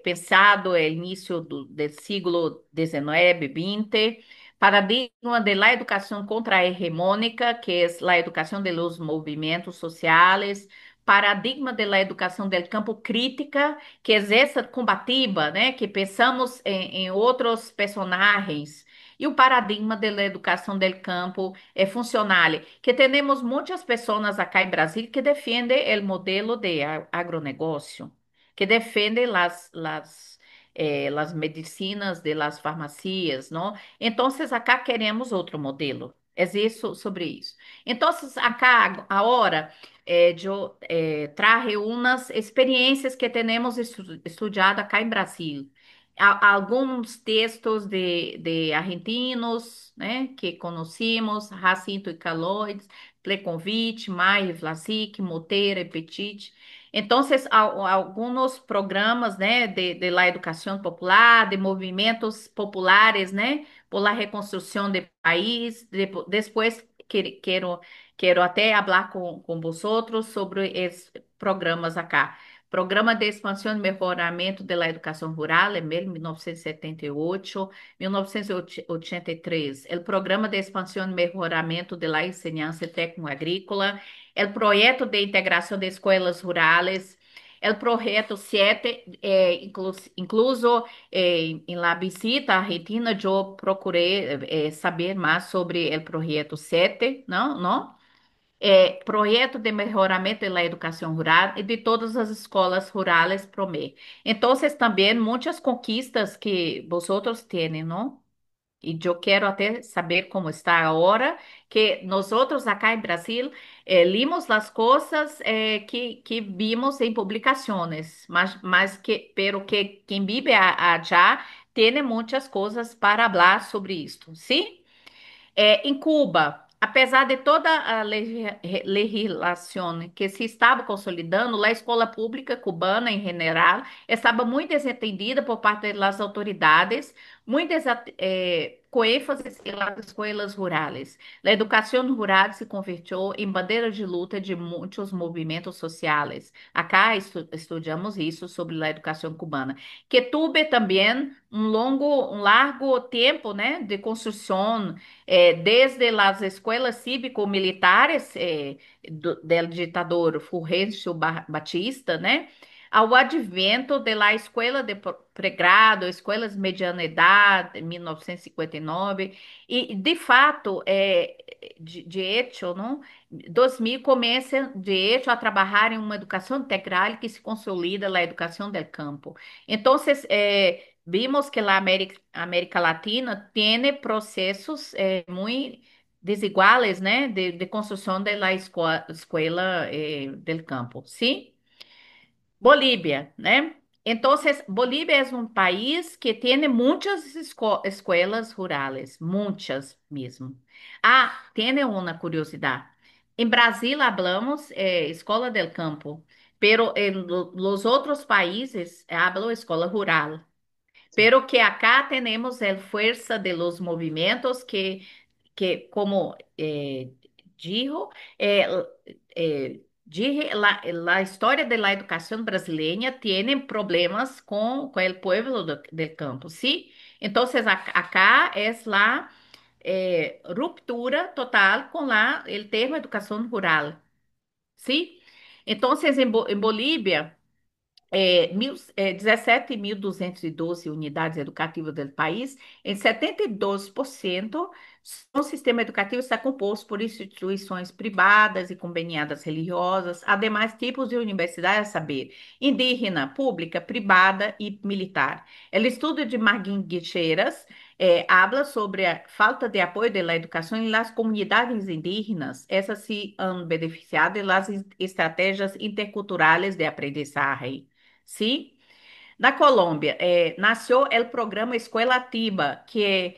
pensado no início do século XIX, XX. Paradigma de la educación contrahegemónica, que es la educación de los movimientos sociales. Paradigma de la educação del campo crítica, que é essa combativa, né? Que pensamos em outros personagens. E o paradigma da educação del campo é funcional, que temos muitas pessoas acá em Brasil que defendem o modelo de agronegócio, que defendem las medicinas de las farmacias, não? Então, acá queremos outro modelo. É isso sobre isso. Então, acá agora traje umas experiências que temos estudado acá em Brasil. Alguns textos de argentinos, né, que conhecemos, Jacinto e Caloides, Pleconvite, Maia, Vlasic, Moteira e Petit. Então, alguns programas, né, de la educação popular, de movimentos populares, né, por la reconstrução do país. Depois, quero até falar com vosotros sobre esses programas acá. Programa de Expansão e Melhoramento da Educação Rural, em 1978, 1983. O Programa de Expansão e Melhoramento da Enseñança Técnico-Agrícola, o Projeto de Integração de Escolas Rurales, o Projeto 7, incluso em la visita argentina, eu procurei saber mais sobre o Projeto 7, não? Não? Projeto de melhoramento da educação rural e de todas as escolas rurais PROME. Então, também muitas conquistas que vosotros têm, não? E eu quero até saber como está agora, que nós outros acá em Brasil limos as coisas que vimos em publicações, mas pero que quem vive allá tem muitas coisas para falar sobre isto, sim? Em Cuba, apesar de toda a legislação que se estava consolidando, a escola pública cubana, em geral, estava muito desentendida por parte das autoridades, muito com ênfase nas escolas rurais. A educação rural se convertiu em bandeira de luta de muitos movimentos sociais. Acá estudamos isso sobre a educação cubana, que tuve também um largo tempo, né, de construção desde as escolas cívico-militares do ditador Fulgêncio Batista, né, ao advento da escola de pregrado, escolas mediana idade, em 1959, e de fato, de hecho, não, 2000 começa de hecho a trabalhar em uma educação integral que se consolida na educação del campo. Então, vimos que a América Latina tem processos muito desiguales, né, de construção da escola del campo, ¿sí? Bolívia, né? Então, Bolívia é um país que tem muitas escolas rurais, muitas mesmo. Ah, tem uma curiosidade. Em Brasil, hablamos escola del campo, pero los outros países hablam escola rural. Sí, Pero que acá tenemos el fuerza de los movimientos que como dijo, dije, la historia de la educación brasileña tiene problemas con el pueblo del campo, ¿sí? Entonces, acá es la ruptura total con el tema educación rural, ¿sí? Entonces, en Bolivia... 17.212 unidades educativas do país, em 72%, o sistema educativo está composto por instituições privadas e conveniadas religiosas, ademais tipos de universidades, a saber, indígena, pública, privada e militar. O estudo de Marguin Guicheiras habla sobre a falta de apoio da educação em las comunidades indígenas. Essas se han beneficiado das estratégias interculturais de aprendizagem. Sim? Na Colômbia, nasceu o programa Escola Ativa, que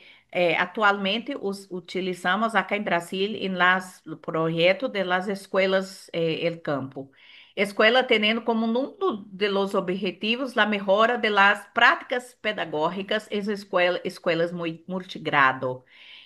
atualmente utilizamos aqui em Brasil em las projeto de las escolas el campo. Escola tendo como um de los objetivos a melhora de las práticas pedagógicas em escolas multigrado.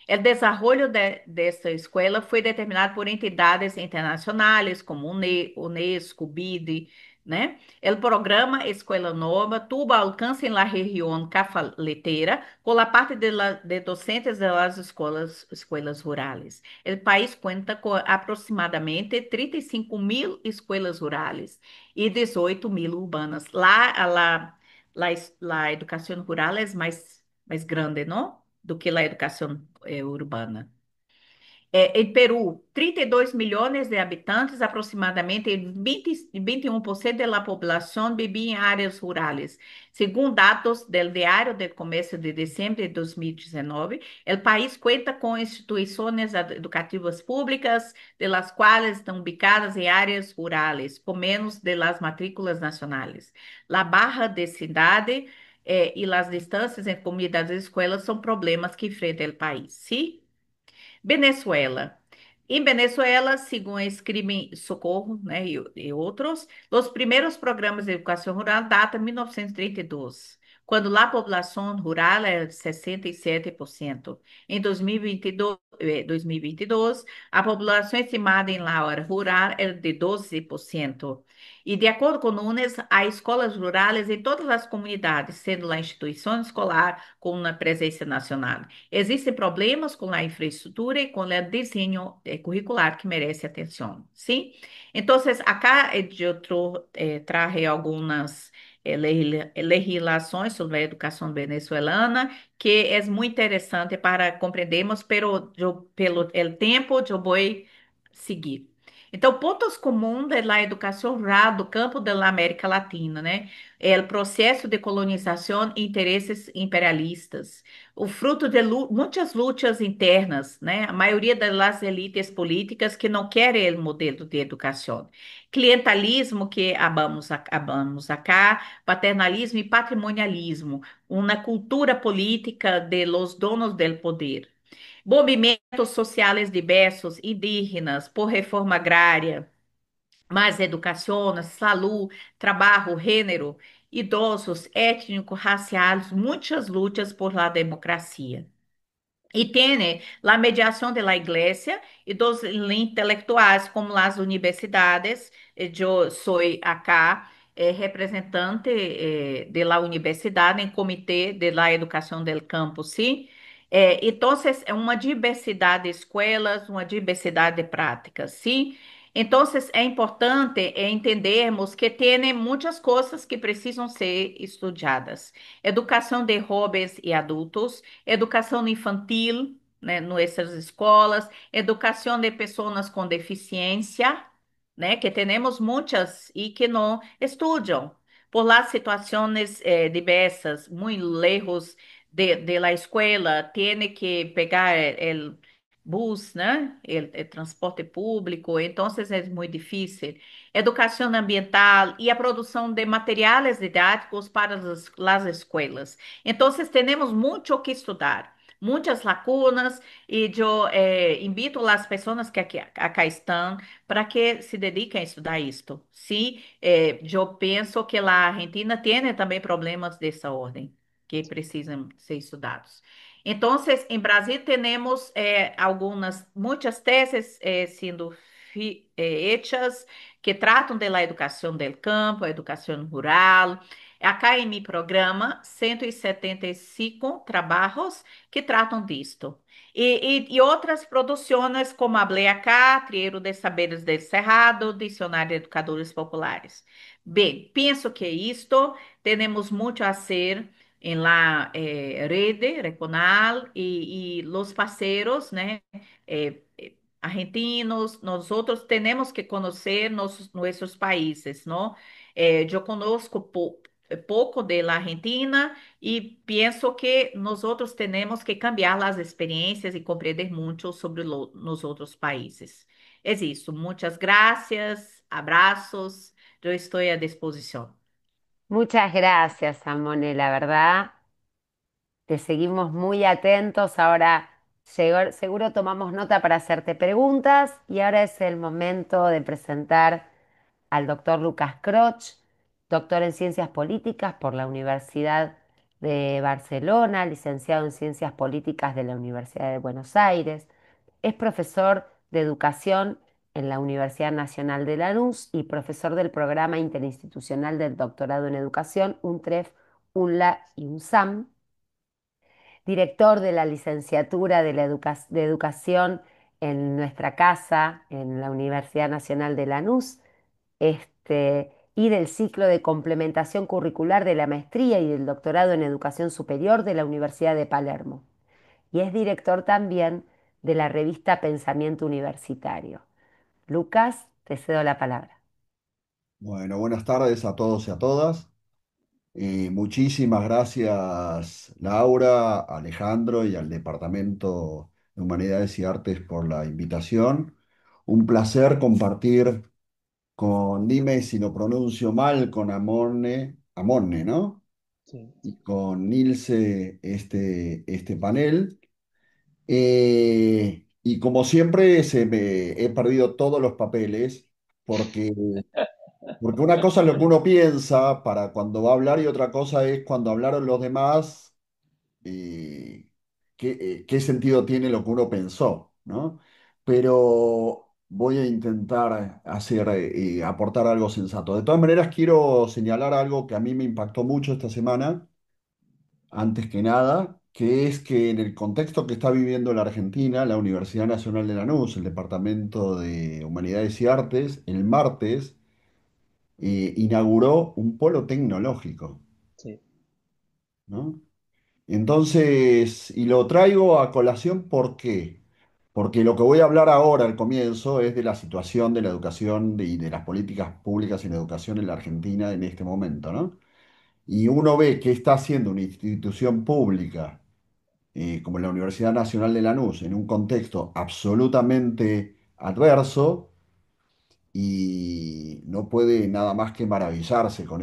O desenvolvimento desta escola foi determinado por entidades internacionais como Unesco, BID, né? El programa Escuela Nova tuvo alcance en la región cafetera con la parte de docentes de las escuelas rurales. El país cuenta con aproximadamente 35.000 escuelas rurales y 18.000 urbanas. La educación rural es más grande, ¿no? Do que la educación urbana. Em Peru, 32 milhões de habitantes, aproximadamente 21% da população vivia em áreas rurais. Segundo dados do Diário do Comércio de dezembro de 2019, o país conta com instituições educativas públicas, de las quais estão ubicadas em áreas rurais, com menos de las matrículas nacionais. La barra de cidade e as distâncias entre comunidades e escolas são problemas que enfrenta o país. Sim? Venezuela. Em Venezuela, segundo Escriben Socorro, né, e outros, os primeiros programas de educação rural datam de 1932, quando a população rural era de 67%. Em 2022, a população estimada em la área rural era de 12%. E de acordo com o Nunes, há escolas rurais em todas as comunidades, sendo a instituição escolar com uma presença nacional. Existem problemas com a infraestrutura e com o desenho curricular que merece atenção, sim? Então, acá traje algumas legislações sobre a educação venezuelana que é muito interessante para compreendermos, pelo el tempo eu vou seguir. Então, pontos comuns da educação rural do campo da América Latina, né? É o processo de colonização e interesses imperialistas, o fruto de muitas lutas internas, né? A maioria das elites políticas que não querem o modelo de educação. Clientelismo que abamos acá, paternalismo e patrimonialismo, uma cultura política de los donos del poder. Movimentos sociais diversos, indígenas, por reforma agrária, mais educação, saúde, trabalho, gênero, idosos, étnicos, raciais, muitas lutas por la democracia. E tem a mediação da igreja e dos intelectuais, como as universidades. Eu sou acá representante de la universidade em comitê de la educação del campo, sim? Então, é uma diversidade de escolas, uma diversidade de práticas, sim? Então, é importante entendermos que tem muitas coisas que precisam ser estudadas. Educação de jovens e adultos, educação infantil, né, nessas escolas, educação de pessoas com deficiência, né, que temos muitas e que não estudam por lá situações diversas, muito lejos de la escuela, tem que pegar o bus, né, o transporte público, então é muito difícil. Educação ambiental e a produção de materiais didáticos para as escolas. Então, temos muito o que estudar, muitas lacunas, e eu invito as pessoas que aqui, acá estão para que se dediquem a estudar isto. Sim, eu penso que a Argentina tem também problemas dessa ordem que precisam ser estudados. Então, em Brasil temos muitas teses sendo hechas que tratam da educação do campo, a educação rural. Acá em meu programa, 175 trabalhos que tratam disto. E outras produções, como Hablé Acá, Trieiro de Saberes del Cerrado, Dicionário de Educadores Populares. Bem, penso que isto temos muito a ser em la rede regional e los parceiros, né, argentinos, nós outros temos que conhecer nossos países, não? Eu conosco pouco da Argentina e penso que nós outros temos que cambiar as experiências e compreender muito sobre nos outros países. É isso. Muitas graças, abraços, eu estou à disposição. Muchas gracias, Samone, la verdad. Te seguimos muy atentos. Ahora seguro tomamos nota para hacerte preguntas y ahora es el momento de presentar al doctor Lucas Croch, doctor en Ciencias Políticas por la Universidad de Barcelona, licenciado en Ciencias Políticas de la Universidad de Buenos Aires. Es profesor de Educación en la Universidad Nacional de Lanús y profesor del Programa Interinstitucional del Doctorado en Educación, UNTREF, UNLA y UNSAM, director de la licenciatura de Educación en nuestra casa, en la Universidad Nacional de Lanús, y del ciclo de complementación curricular de la maestría y del doctorado en Educación Superior de la Universidad de Palermo. Y es director también de la revista Pensamiento Universitario. Lucas, te cedo la palabra. Bueno, buenas tardes a todos y a todas. Muchísimas gracias, Laura, Alejandro y al Departamento de Humanidades y Artes por la invitación. Un placer compartir con, dime si lo pronuncio mal, con Amone, ¿no? Sí, Y con Nilce este panel. Y como siempre, he perdido todos los papeles porque una cosa es lo que uno piensa para cuando va a hablar y otra cosa es cuando hablaron los demás, qué sentido tiene lo que uno pensó, ¿no? Pero voy a intentar aportar algo sensato. De todas maneras, quiero señalar algo que a mí me impactó mucho esta semana, antes que nada, que es que en el contexto que está viviendo la Argentina, la Universidad Nacional de Lanús, el Departamento de Humanidades y Artes, el martes, inauguró un polo tecnológico, sí, ¿no? Entonces, y lo traigo a colación, ¿por qué? Porque lo que voy a hablar ahora al comienzo es de la situación de la educación y de las políticas públicas en educación en la Argentina en este momento, ¿no? Y uno ve que está haciendo una institución pública como la Universidad Nacional de Lanús en un contexto absolutamente adverso y no puede nada más que maravillarse con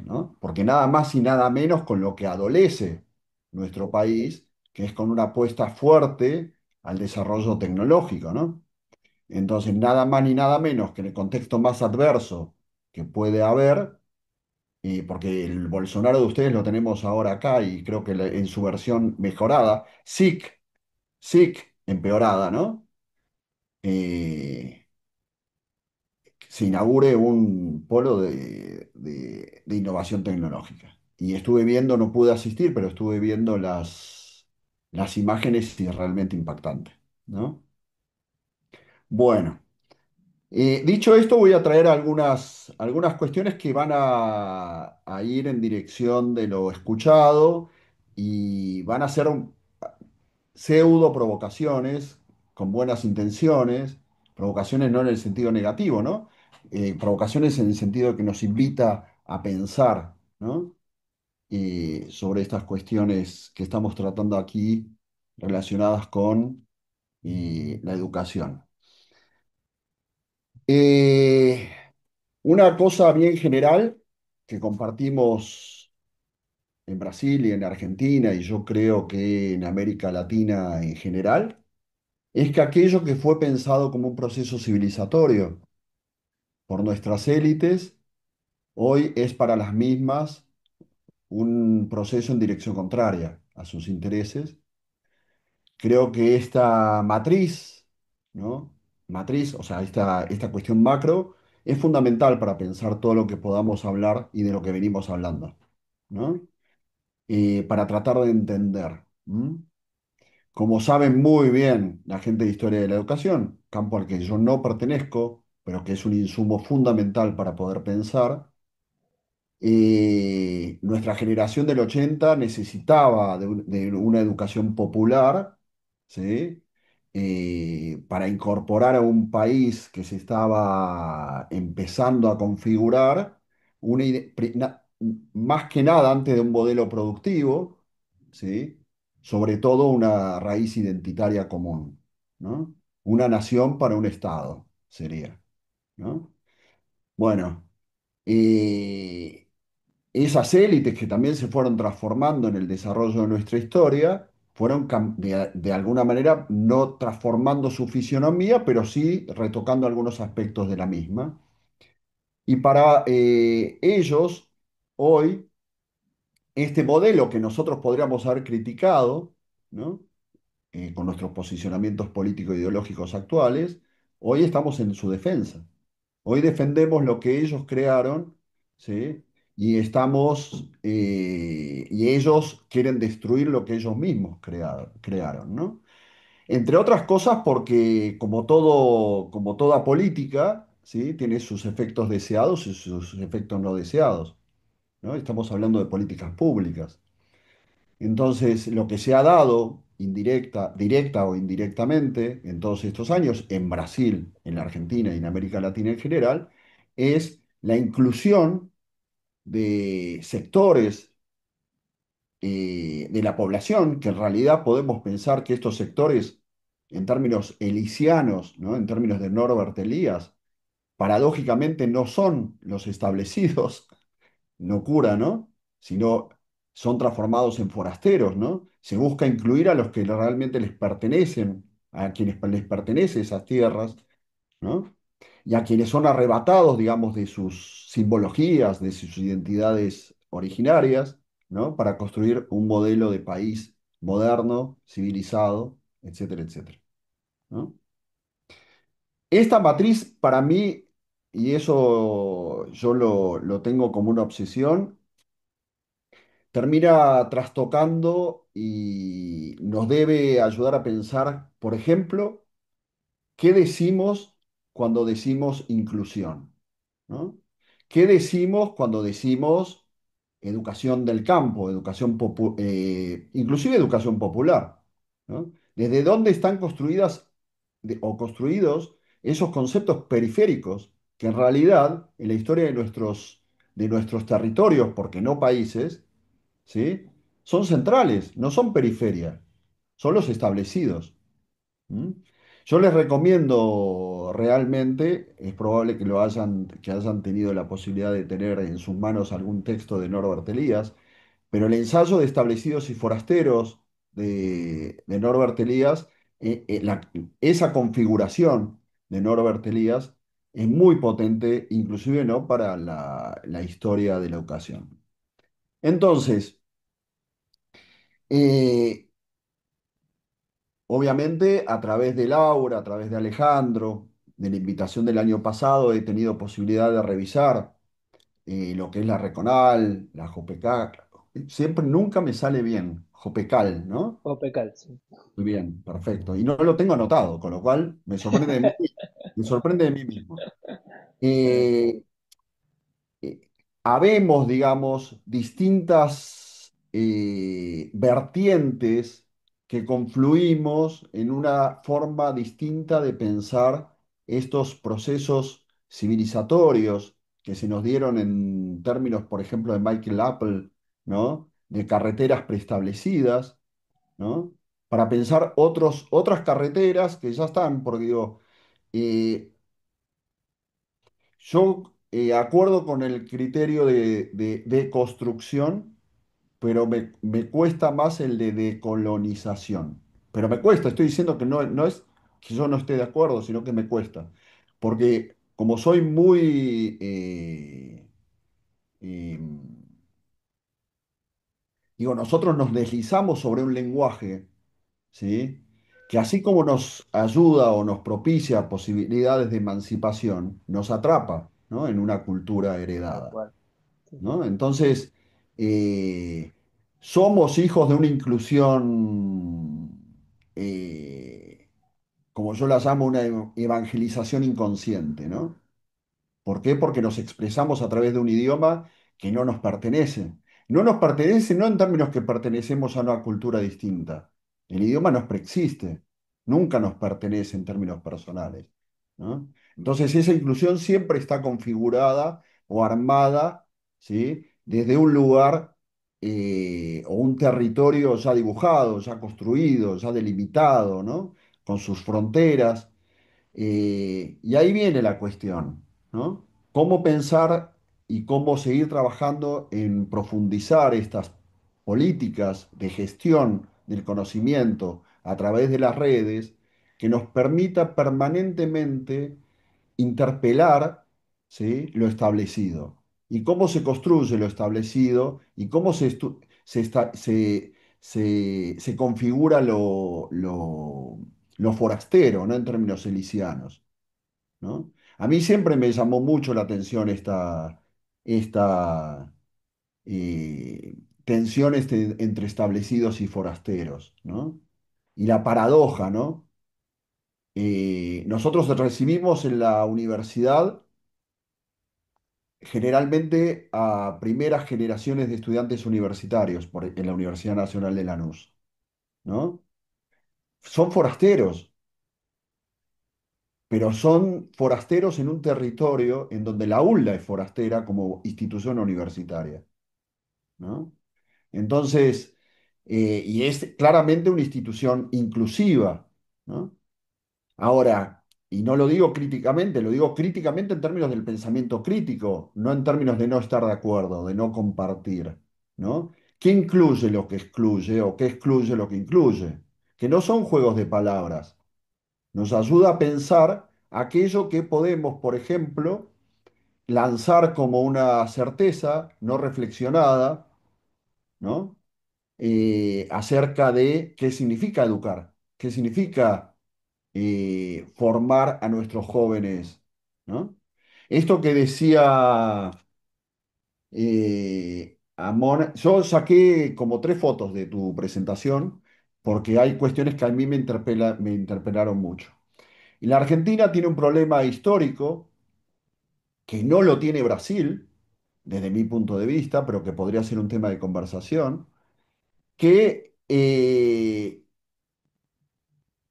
¿no? Porque nada más y nada menos con lo que adolece nuestro país, que es con una apuesta fuerte al desarrollo tecnológico, ¿no? Entonces, nada más ni nada menos que en el contexto más adverso que puede haber, porque el Bolsonaro de ustedes lo tenemos ahora acá y creo que en su versión mejorada, SIC empeorada, ¿no? Eh, Se inaugure un polo de innovación tecnológica. Y estuve viendo, no pude asistir, pero estuve viendo las imágenes y es realmente impactante, ¿no? Bueno, dicho esto, voy a traer algunas cuestiones que van a ir en dirección de lo escuchado y van a ser pseudo provocaciones con buenas intenciones, provocaciones no en el sentido negativo, ¿no? Provocaciones en el sentido de que nos invita a pensar, ¿no? Sobre estas cuestiones que estamos tratando aquí relacionadas con la educación. Eh, una cosa bien general que compartimos en Brasil y en Argentina, y yo creo que en América Latina en general, es que aquello que fue pensado como un proceso civilizatorio por nuestras élites, hoy es para las mismas un proceso en dirección contraria a sus intereses. Creo que esta matriz, ¿no? Matriz, o sea, esta cuestión macro, es fundamental para pensar todo lo que podamos hablar y de lo que venimos hablando, ¿no? Para tratar de entender. Como saben muy bien la gente de Historia de la Educación, campo al que yo no pertenezco, pero que es un insumo fundamental para poder pensar, nuestra generación del 80 necesitaba de una educación popular, ¿sí? Para incorporar a un país que se estaba empezando a configurar, más que nada antes de un modelo productivo, ¿sí? Sobre todo una raíz identitaria común, ¿no? Una nación para un Estado sería, ¿no? Bueno. eh, Esas élites que también se fueron transformando en el desarrollo de nuestra historia, fueron de alguna manera no transformando su fisionomía, pero sí retocando algunos aspectos de la misma. Y para ellos, hoy, este modelo que nosotros podríamos haber criticado, ¿no? Con nuestros posicionamientos político-ideológicos actuales, Hoy estamos en su defensa. Hoy defendemos lo que ellos crearon, ¿sí? Y ellos quieren destruir lo que ellos mismos crearon, ¿no? Entre otras cosas porque como toda política, ¿sí? Tiene sus efectos deseados y sus efectos no deseados, ¿no? Estamos hablando de políticas públicas. Entonces, lo que se ha dado directa o indirectamente en todos estos años, en Brasil, en la Argentina y en América Latina en general, es la inclusión de sectores de la población, que en realidad podemos pensar que estos sectores, en términos elisianos, ¿no? En términos de Norbert Elias, paradójicamente no son los establecidos, no cura, ¿no? Sino son transformados en forasteros, ¿no? Se busca incluir a los que realmente les pertenecen, a quienes les pertenecen esas tierras, ¿no? Y a quienes son arrebatados, digamos, de sus simbologías, de sus identidades originarias, ¿no? Para construir un modelo de país moderno, civilizado, etcétera, etcétera, ¿no? Esta matriz para mí, y eso yo lo tengo como una obsesión, termina trastocando y nos debe ayudar a pensar, por ejemplo, ¿qué decimos cuando decimos inclusión? ¿No? ¿Qué decimos cuando decimos educación del campo, inclusive educación popular? ¿No? ¿Desde dónde están construidas o construidos esos conceptos periféricos que en realidad en la historia de nuestros territorios, porque no países, ¿sí? Son centrales, no son periferia, son los establecidos. ¿Mm? Yo les recomiendo realmente, es probable que hayan tenido la posibilidad de tener en sus manos algún texto de Norbert Elias, pero el ensayo de establecidos y forasteros de Norbert Elias, esa configuración de Norbert Elias es muy potente, inclusive no para la historia de la educación. Entonces, eh, obviamente, a través de Laura, a través de Alejandro, de la invitación del año pasado, he tenido posibilidad de revisar lo que es la Reconal, la Jopecal. Siempre, nunca me sale bien, Jopecal, ¿no? Opecal, sí. Muy bien, perfecto. Y no lo tengo anotado, con lo cual me sorprende de mí, me sorprende de mí mismo. Eh, eh, Habemos, digamos, distintas vertientes que confluimos en una forma distinta de pensar estos procesos civilizatorios que se nos dieron en términos, por ejemplo, de Michael Apple, ¿no? De carreteras preestablecidas, ¿no? Para pensar otras carreteras que ya están, porque digo, eh, yo acuerdo con el criterio de construcción, pero me cuesta más el de decolonización. Pero me cuesta, estoy diciendo que no es que yo no esté de acuerdo, sino que me cuesta. Porque como soy muy, eh, digo, nosotros nos deslizamos sobre un lenguaje, ¿sí? Que así como nos ayuda o nos propicia posibilidades de emancipación, nos atrapa, ¿no? En una cultura Tal heredada. cual. Sí, ¿No? Entonces, eh, somos hijos de una inclusión, como yo la llamo, una evangelización inconsciente, ¿no? ¿Por qué? Porque nos expresamos a través de un idioma que no nos pertenece. No nos pertenece no en términos que pertenecemos a una cultura distinta. El idioma nos preexiste, nunca nos pertenece en términos personales, ¿no? Entonces esa inclusión siempre está configurada o armada, ¿sí? Desde un lugar o un territorio ya dibujado, ya construido, ya delimitado, ¿no? Con sus fronteras. Y ahí viene la cuestión, ¿no? ¿Cómo pensar y cómo seguir trabajando en profundizar estas políticas de gestión del conocimiento a través de las redes que nos permita permanentemente interpelar, ¿sí? Lo establecido? ¿Y cómo se construye lo establecido? ¿Y cómo se configura lo forastero, ¿no? En términos elisianos. ¿no? A mí siempre me llamó mucho la atención esta tensión entre establecidos y forasteros, ¿no? Y la paradoja, ¿no? Nosotros recibimos en la universidad generalmente a primeras generaciones de estudiantes universitarios en la Universidad Nacional de Lanús, ¿no? Son forasteros, pero son forasteros en un territorio en donde la ULA es forastera como institución universitaria, ¿no? Entonces, y es claramente una institución inclusiva, ¿no? Ahora, y no lo digo críticamente, lo digo críticamente en términos del pensamiento crítico, no en términos de no estar de acuerdo, de no compartir, ¿no? ¿Qué incluye lo que excluye o qué excluye lo que incluye? Que no son juegos de palabras. Nos ayuda a pensar aquello que podemos, por ejemplo, lanzar como una certeza no reflexionada, ¿no? Acerca de qué significa educar, qué significa formar a nuestros jóvenes, ¿no? Esto que decía Amon, yo saqué como 3 fotos de tu presentación porque hay cuestiones que a mí me interpelaron mucho. Y la Argentina tiene un problema histórico que no lo tiene Brasil, desde mi punto de vista, pero que podría ser un tema de conversación, que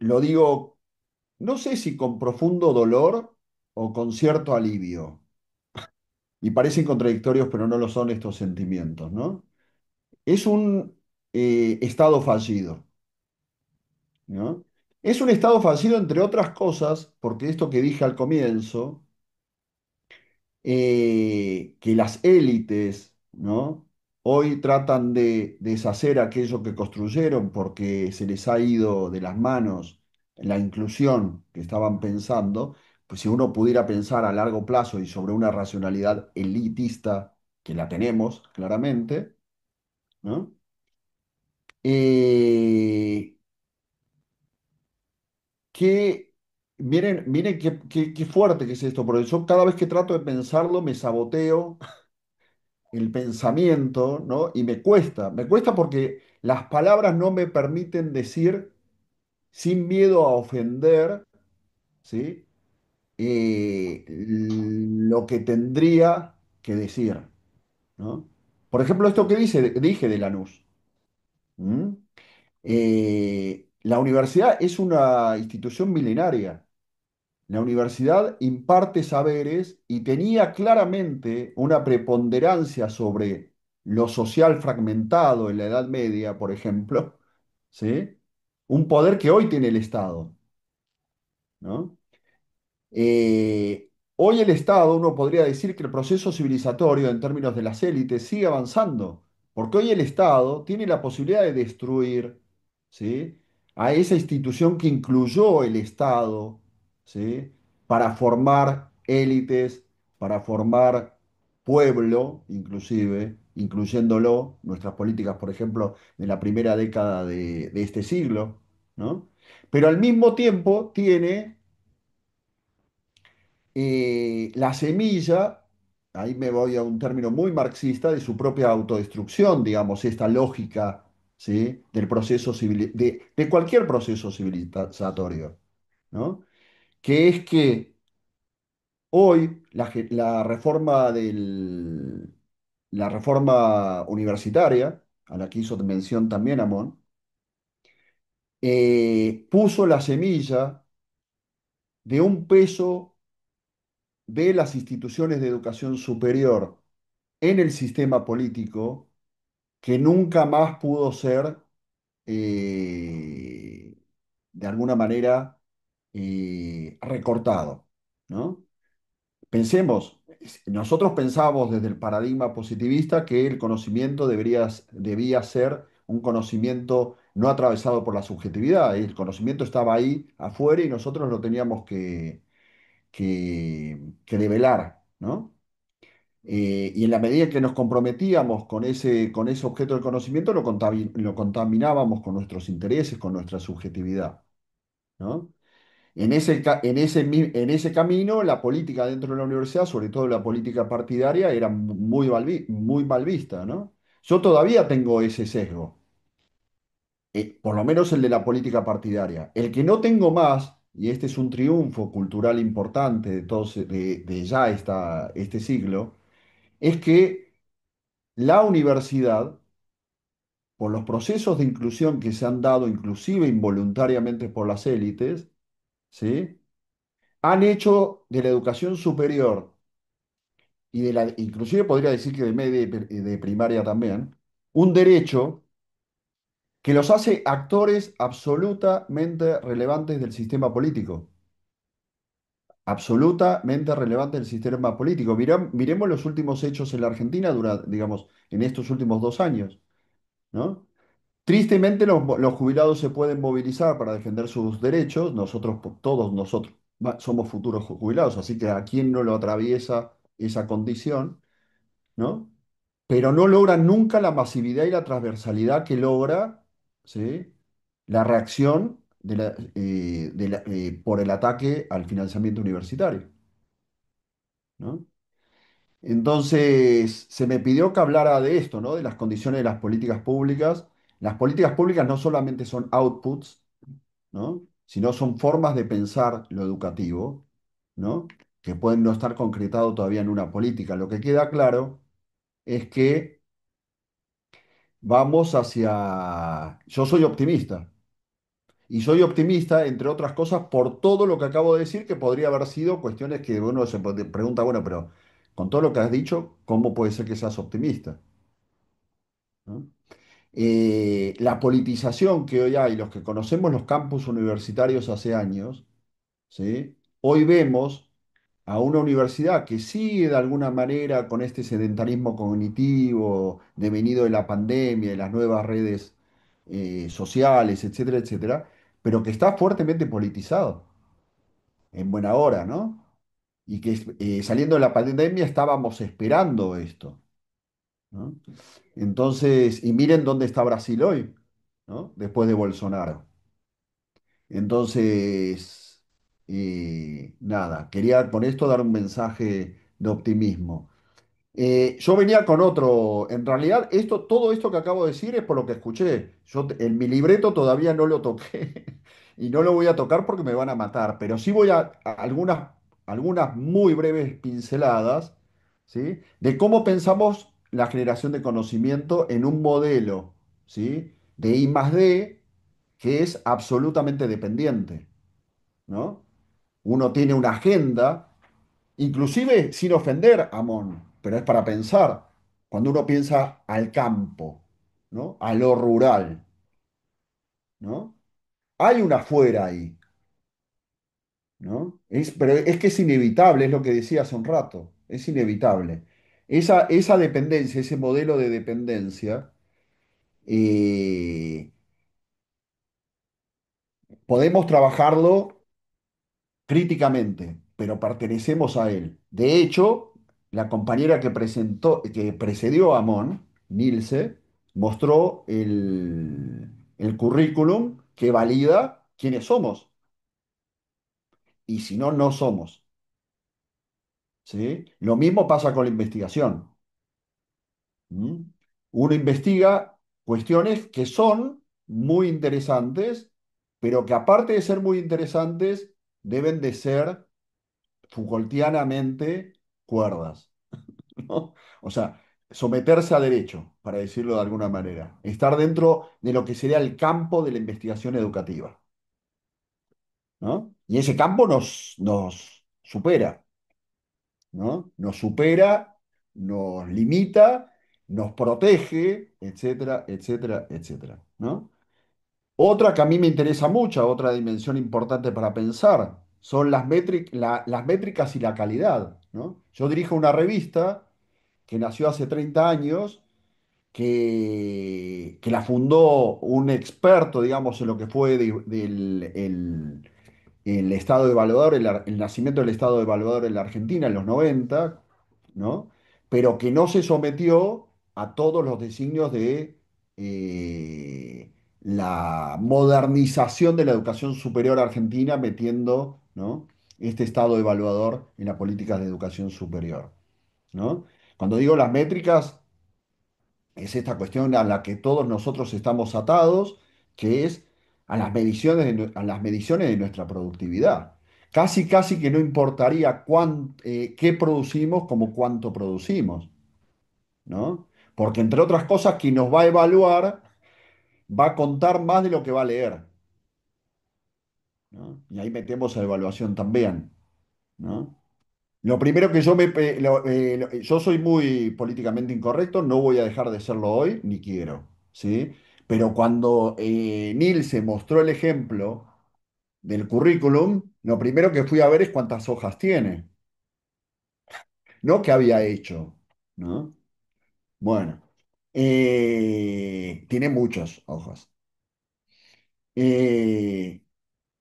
lo digo, no sé si con profundo dolor o con cierto alivio. Y parecen contradictorios, pero no lo son estos sentimientos, ¿no? Es un estado fallido, ¿no? Es un estado fallido, entre otras cosas, porque esto que dije al comienzo, que las élites, ¿no? Hoy tratan de deshacer aquello que construyeron porque se les ha ido de las manos la inclusión que estaban pensando, pues si uno pudiera pensar a largo plazo y sobre una racionalidad elitista, que la tenemos claramente, ¿no? Eh, que, miren qué fuerte que es esto, porque yo cada vez que trato de pensarlo me saboteo el pensamiento, ¿no? Y me cuesta porque las palabras no me permiten decir sin miedo a ofender, ¿sí? Lo que tendría que decir, ¿no? Por ejemplo, esto que dije de Lanús. ¿M? La universidad es una institución milenaria. La universidad imparte saberes y tenía claramente una preponderancia sobre lo social fragmentado en la Edad Media, por ejemplo, ¿sí? Un poder que hoy tiene el Estado, ¿no? Hoy el Estado, uno podría decir que el proceso civilizatorio en términos de las élites sigue avanzando, porque hoy el Estado tiene la posibilidad de destruir, ¿sí? A esa institución que incluyó el Estado, ¿sí? Para formar élites, para formar pueblo, inclusive, incluyéndolo, nuestras políticas, por ejemplo, de la primera década de este siglo, ¿no? Pero al mismo tiempo tiene la semilla, ahí me voy a un término muy marxista, de su propia autodestrucción, digamos, esta lógica, ¿sí? Del proceso de cualquier proceso civilizatorio, ¿no? Que es que hoy la reforma universitaria, a la que hizo mención también Amón, puso la semilla de un peso de las instituciones de educación superior en el sistema político que nunca más pudo ser, eh, de alguna manera, recortado, ¿no? Pensemos, nosotros pensábamos desde el paradigma positivista que el conocimiento debía ser un conocimiento no atravesado por la subjetividad, el conocimiento estaba ahí afuera y nosotros lo teníamos que develar, ¿no? Y en la medida en que nos comprometíamos con ese objeto del conocimiento, lo contaminábamos con nuestros intereses, con nuestra subjetividad, ¿no? En ese camino, la política dentro de la universidad, sobre todo la política partidaria, era muy mal vista, ¿no? Yo todavía tengo ese sesgo, por lo menos el de la política partidaria. El que no tengo más, y este es un triunfo cultural importante de ya este siglo, es que la universidad, por los procesos de inclusión que se han dado, inclusive involuntariamente por las élites, ¿sí? Han hecho de la educación superior y inclusive podría decir que de media y de primaria también, un derecho que los hace actores absolutamente relevantes del sistema político. Absolutamente relevantes del sistema político. Miremos los últimos hechos en la Argentina digamos, en estos últimos 2 años, ¿no? Tristemente, los jubilados se pueden movilizar para defender sus derechos. Todos nosotros somos futuros jubilados, así que a quien no lo atraviesa esa condición, ¿no? Pero no logran nunca la masividad y la transversalidad que logra, ¿sí? La reacción por el ataque al financiamiento universitario, ¿no? Entonces, se me pidió que hablara de esto, ¿no? De las condiciones de las políticas públicas. Las políticas públicas no solamente son outputs, ¿no? Sino son formas de pensar lo educativo, ¿no? Que pueden no estar concretado todavía en una política. Lo que queda claro es que vamos hacia... Yo soy optimista. Y soy optimista, entre otras cosas, por todo lo que acabo de decir, que podría haber sido cuestiones que uno pregunta, bueno, pero con todo lo que has dicho, ¿cómo puede ser que seas optimista? ¿No? La politización que hoy hay, los que conocemos los campus universitarios hace años, ¿sí? Hoy vemos a una universidad que sigue de alguna manera con este sedentarismo cognitivo devenido de la pandemia, de las nuevas redes sociales, etcétera, etcétera, pero que está fuertemente politizado, en buena hora, ¿no? Y que saliendo de la pandemia estábamos esperando esto, ¿no? Entonces, y miren dónde está Brasil hoy, ¿no? Después de Bolsonaro. Entonces, nada, quería con esto dar un mensaje de optimismo. Yo venía con otro, en realidad todo esto que acabo de decir es por lo que escuché. En mi libreto todavía no lo toqué y no lo voy a tocar porque me van a matar, pero sí voy a algunas muy breves pinceladas, ¿sí? De cómo pensamos la generación de conocimiento en un modelo, ¿sí? De I más D que es absolutamente dependiente, ¿no? Uno tiene una agenda, inclusive sin ofender a Mon, pero es para pensar, cuando uno piensa al campo, ¿no? A lo rural, ¿no? Hay una afuera ahí, ¿no? Pero es que es inevitable, es lo que decía hace un rato, es inevitable. Esa dependencia, ese modelo de dependencia, eh, podemos trabajarlo críticamente, pero pertenecemos a él. De hecho, la compañera que precedió a Mon, Nilse, mostró el currículum que valida quiénes somos. Y si no, no somos. ¿Sí? Lo mismo pasa con la investigación. ¿Mm? Uno investiga cuestiones que son muy interesantes, pero que aparte de ser muy interesantes, deben de ser Foucaultianamente cuerdas, ¿no? O sea, someterse a derecho, para decirlo de alguna manera, estar dentro de lo que sería el campo de la investigación educativa, ¿no? Y ese campo nos supera, ¿no? Nos supera, nos limita, nos protege, etcétera, etcétera, etcétera, ¿no? Otra que a mí me interesa mucho, otra dimensión importante para pensar, son las métricas y la calidad, ¿no? Yo dirijo una revista que nació hace 30 años, que la fundó un experto, digamos, en lo que fue el Estado evaluador, el nacimiento del Estado evaluador en la Argentina en los 90, ¿no? Pero que no se sometió a todos los designios la modernización de la educación superior argentina metiendo, ¿no?, este estado evaluador en las políticas de educación superior, ¿no? Cuando digo las métricas, es esta cuestión a la que todos nosotros estamos atados, que es a las mediciones a las mediciones de nuestra productividad. Casi, casi que no importaría qué producimos como cuánto producimos, ¿no? Porque entre otras cosas, quien nos va a evaluar va a contar más de lo que va a leer, ¿no? Y ahí metemos a evaluación también, ¿no? Lo primero que yo yo soy muy políticamente incorrecto, no voy a dejar de serlo hoy, ni quiero, ¿sí? Pero cuando Nielsen mostró el ejemplo del currículum, lo primero que fui a ver es cuántas hojas tiene, no qué había hecho, ¿no? Bueno, tiene muchas hojas. Eh,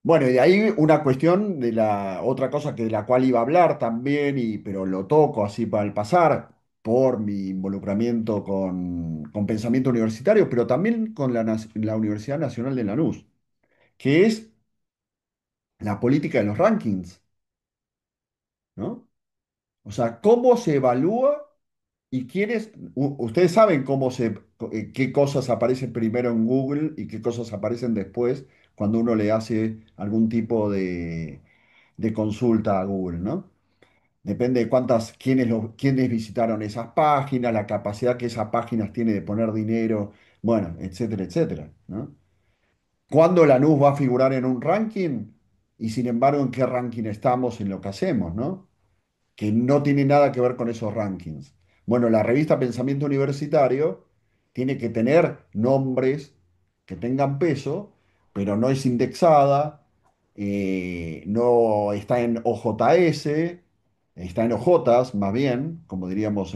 Bueno, y de ahí una cuestión de la otra cosa que de la cual iba a hablar también, pero lo toco así para el pasar, por mi involucramiento con pensamiento universitario, pero también con la Universidad Nacional de Lanús, que es la política de los rankings, ¿no? O sea, cómo se evalúa y quiénes, ustedes saben qué cosas aparecen primero en Google y qué cosas aparecen después cuando uno le hace algún tipo de consulta a Google, ¿no? Depende de quiénes visitaron esas páginas, la capacidad que esas páginas tiene de poner dinero, bueno, etcétera, etcétera, ¿no? ¿Cuándo Lanús va a figurar en un ranking? Y sin embargo, ¿en qué ranking estamos en lo que hacemos, ¿no? Que no tiene nada que ver con esos rankings. Bueno, la revista Pensamiento Universitario tiene que tener nombres que tengan peso, pero no es indexada, no está en OJS, está en OJs más bien, como diríamos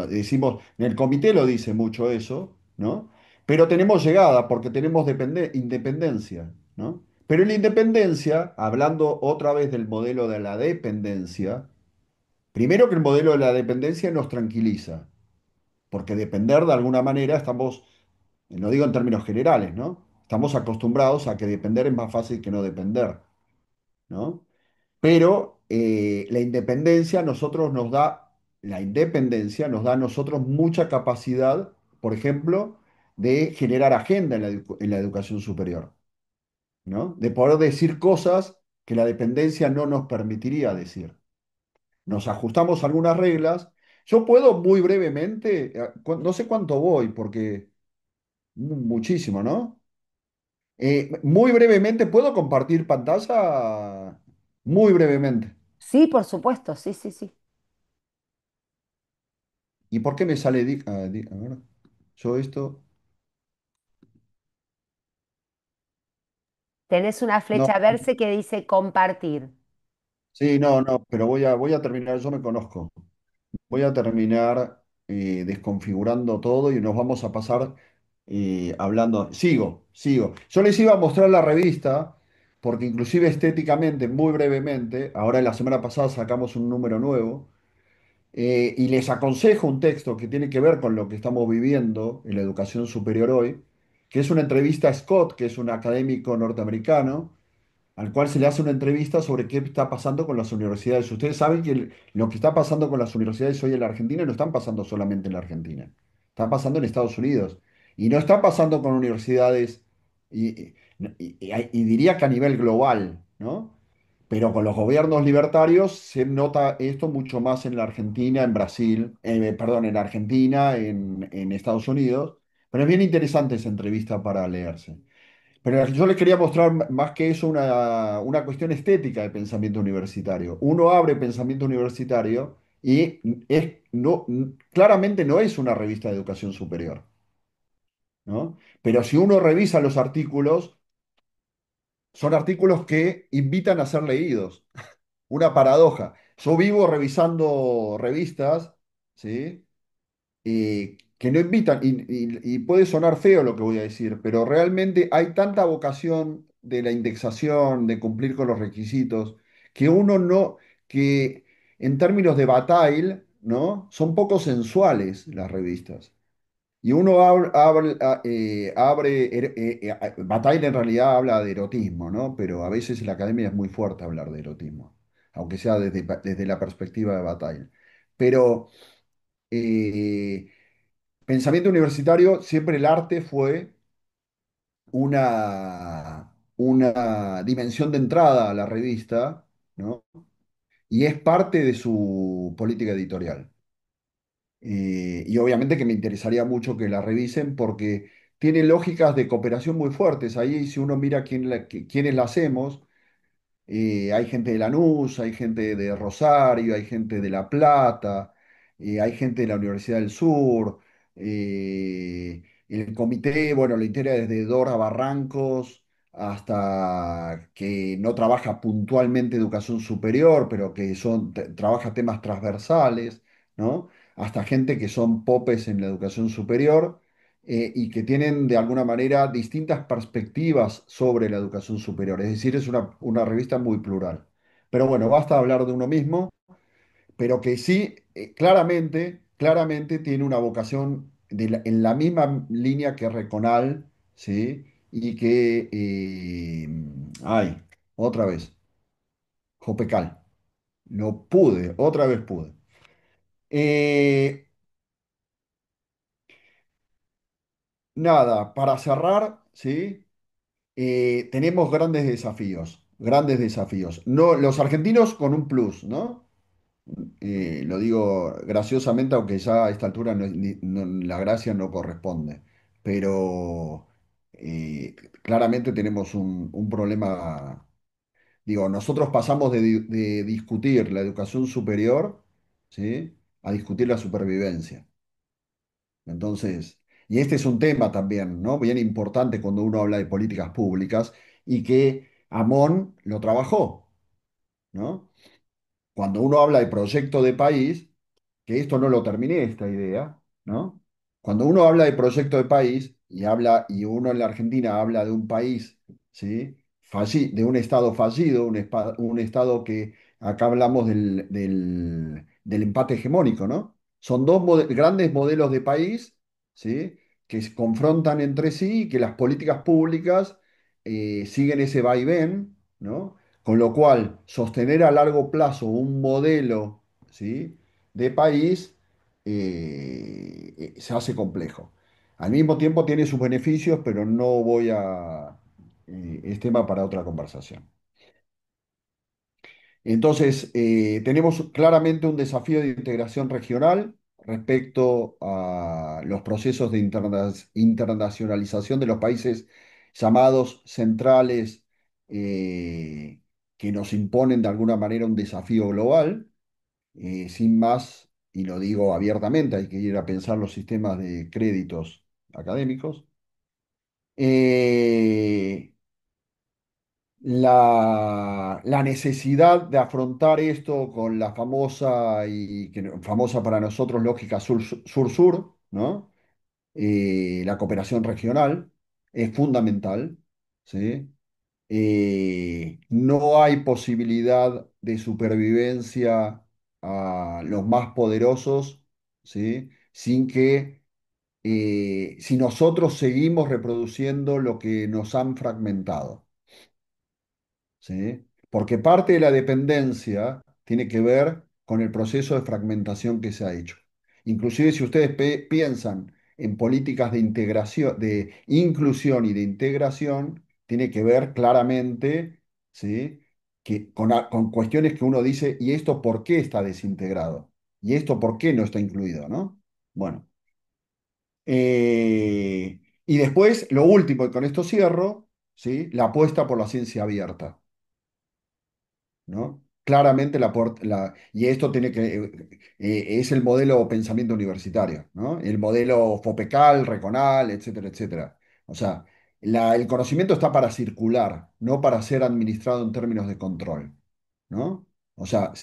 decimos, en el comité lo dice mucho eso, ¿no? Pero tenemos llegada porque tenemos independencia, ¿no? Pero en la independencia, hablando otra vez del modelo de la dependencia, primero que el modelo de la dependencia nos tranquiliza, porque depender de alguna manera estamos, no digo en términos generales, ¿no? Estamos acostumbrados a que depender es más fácil que no depender, ¿no? Pero la independencia nos da a nosotros mucha capacidad, por ejemplo, de generar agenda en la educación superior, ¿no? De poder decir cosas que la dependencia no nos permitiría decir. Nos ajustamos a algunas reglas. Yo puedo muy brevemente, no sé cuánto voy, porque muchísimo, ¿no? Muy brevemente, ¿puedo compartir pantalla? Muy brevemente. Sí, por supuesto, sí, sí, sí. ¿Y por qué me sale a ver, yo esto? Tenés una No, flecha a verse que dice compartir. sí, no, no, pero voy a terminar, yo me conozco. Voy a terminar desconfigurando todo y nos vamos a pasar hablando. Sigo. Yo les iba a mostrar la revista, porque inclusive estéticamente, muy brevemente, ahora la semana pasada sacamos un número nuevo, y les aconsejo un texto que tiene que ver con lo que estamos viviendo en la educación superior hoy, que es una entrevista a Scott, que es un académico norteamericano al cual se le hace una entrevista sobre qué está pasando con las universidades. Ustedes saben que lo que está pasando con las universidades hoy en la Argentina no están pasando solamente en la Argentina, está pasando en Estados Unidos. Y no está pasando con universidades, y diría que a nivel global, ¿no? Pero con los gobiernos libertarios se nota esto mucho más en la Argentina, en Brasil, perdón, en Argentina, en Estados Unidos. Pero es bien interesante esa entrevista para leerse. Pero yo les quería mostrar más que eso una cuestión estética de pensamiento universitario. Uno abre pensamiento universitario y claramente no es una revista de educación superior, ¿no? Pero si uno revisa los artículos, son artículos que invitan a ser leídos. Una paradoja. Yo vivo revisando revistas, ¿sí? Que no invitan, y puede sonar feo lo que voy a decir, pero realmente hay tanta vocación de la indexación, de cumplir con los requisitos, que uno no, que en términos de bataille, ¿no? Son poco sensuales las revistas. Y uno Bataille en realidad habla de erotismo, ¿no? Pero a veces en la academia es muy fuerte hablar de erotismo, aunque sea desde la perspectiva de Bataille. Pero eh, pensamiento universitario, siempre el arte fue una dimensión de entrada a la revista, ¿no? Y es parte de su política editorial. Y obviamente que me interesaría mucho que la revisen porque tiene lógicas de cooperación muy fuertes. Ahí si uno mira quiénes la hacemos, hay gente de Lanús, hay gente de Rosario, hay gente de La Plata, hay gente de la Universidad del Sur. El comité, bueno, lo integra desde Dora Barrancos hasta que no trabaja puntualmente educación superior, pero que trabaja temas transversales, ¿no? Hasta gente que son popes en la educación superior y que tienen de alguna manera distintas perspectivas sobre la educación superior. Es decir, es una revista muy plural. Pero bueno, basta hablar de uno mismo, pero que sí, claramente tiene una vocación en la misma línea que Reconal, ¿sí? Y que, ay, otra vez, Jopecal. No pude, otra vez pude. Eh, Nada, para cerrar, ¿sí? Tenemos grandes desafíos, grandes desafíos. No, los argentinos con un plus, ¿no? Lo digo graciosamente, aunque ya a esta altura la gracia no corresponde. Pero claramente tenemos un problema. Digo, nosotros pasamos de discutir la educación superior, ¿sí? A discutir la supervivencia. Entonces, y este es un tema también, ¿no? Bien importante cuando uno habla de políticas públicas y que Amón lo trabajó, ¿no? Cuando uno habla de proyecto de país, que esto no lo terminé, esta idea, ¿no? Cuando uno habla de proyecto de país y uno en la Argentina habla de un país, ¿sí? De un estado fallido, un estado que acá hablamos del empate hegemónico, ¿no? Son dos grandes modelos de país, ¿sí? Que se confrontan entre sí y que las políticas públicas siguen ese vaivén, ¿no? Con lo cual, sostener a largo plazo un modelo, ¿sí? de país se hace complejo. Al mismo tiempo tiene sus beneficios, pero no voy a... es tema para otra conversación. Entonces, tenemos claramente un desafío de integración regional respecto a los procesos de internacionalización de los países llamados centrales que nos imponen de alguna manera un desafío global. Sin más, y lo digo abiertamente, hay que ir a pensar los sistemas de créditos académicos. Eh, la necesidad de afrontar esto con la famosa famosa para nosotros lógica sur-sur, ¿no? La cooperación regional es fundamental, ¿sí? No hay posibilidad de supervivencia a los más poderosos, ¿sí? Si nosotros seguimos reproduciendo lo que nos han fragmentado. ¿Sí? Porque parte de la dependencia tiene que ver con el proceso de fragmentación que se ha hecho. Inclusive si ustedes piensan en políticas de integración, de inclusión y de integración, tiene que ver claramente, ¿sí? con cuestiones que uno dice, ¿y esto por qué está desintegrado? ¿Y esto por qué no está incluido, ¿no? Bueno, y después, lo último, y con esto cierro, ¿sí? La apuesta por la ciencia abierta. ¿No? Claramente y esto tiene es el modelo pensamiento universitario, ¿no? El modelo FOPECAL, RECONAL, etcétera, etcétera. O sea, el conocimiento está para circular, no para ser administrado en términos de control, ¿no? O sea,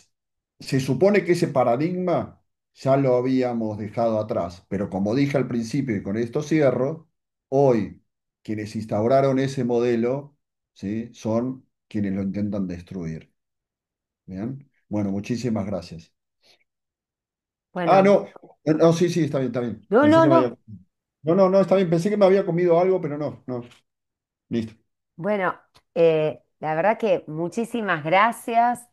se supone que ese paradigma ya lo habíamos dejado atrás, pero como dije al principio y con esto cierro, hoy quienes instauraron ese modelo, ¿sí? Son quienes lo intentan destruir. Bien. Bueno, muchísimas gracias. Ah, Bueno, no. No, sí, sí, está bien, está bien. no, Pensé no, que me había... no. No, no, no, está bien. Pensé que me había comido algo, pero no, no. Listo. Bueno, la verdad que muchísimas gracias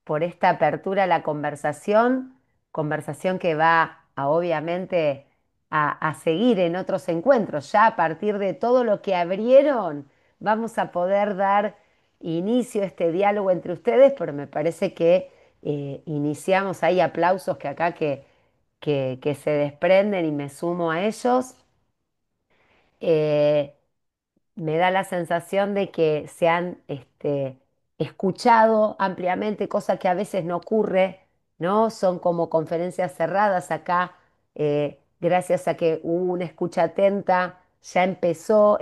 por esta apertura a la conversación, conversación que va a, obviamente a seguir en otros encuentros. Ya a partir de todo lo que abrieron, vamos a poder dar inicio a este diálogo entre ustedes, pero me parece que iniciamos, hay aplausos que acá que se desprenden y me sumo a ellos. Eh, Me da la sensación de que se han escuchado ampliamente, cosa que a veces no ocurre, ¿no? Son como conferencias cerradas acá, gracias a que hubo una escucha atenta, ya empezó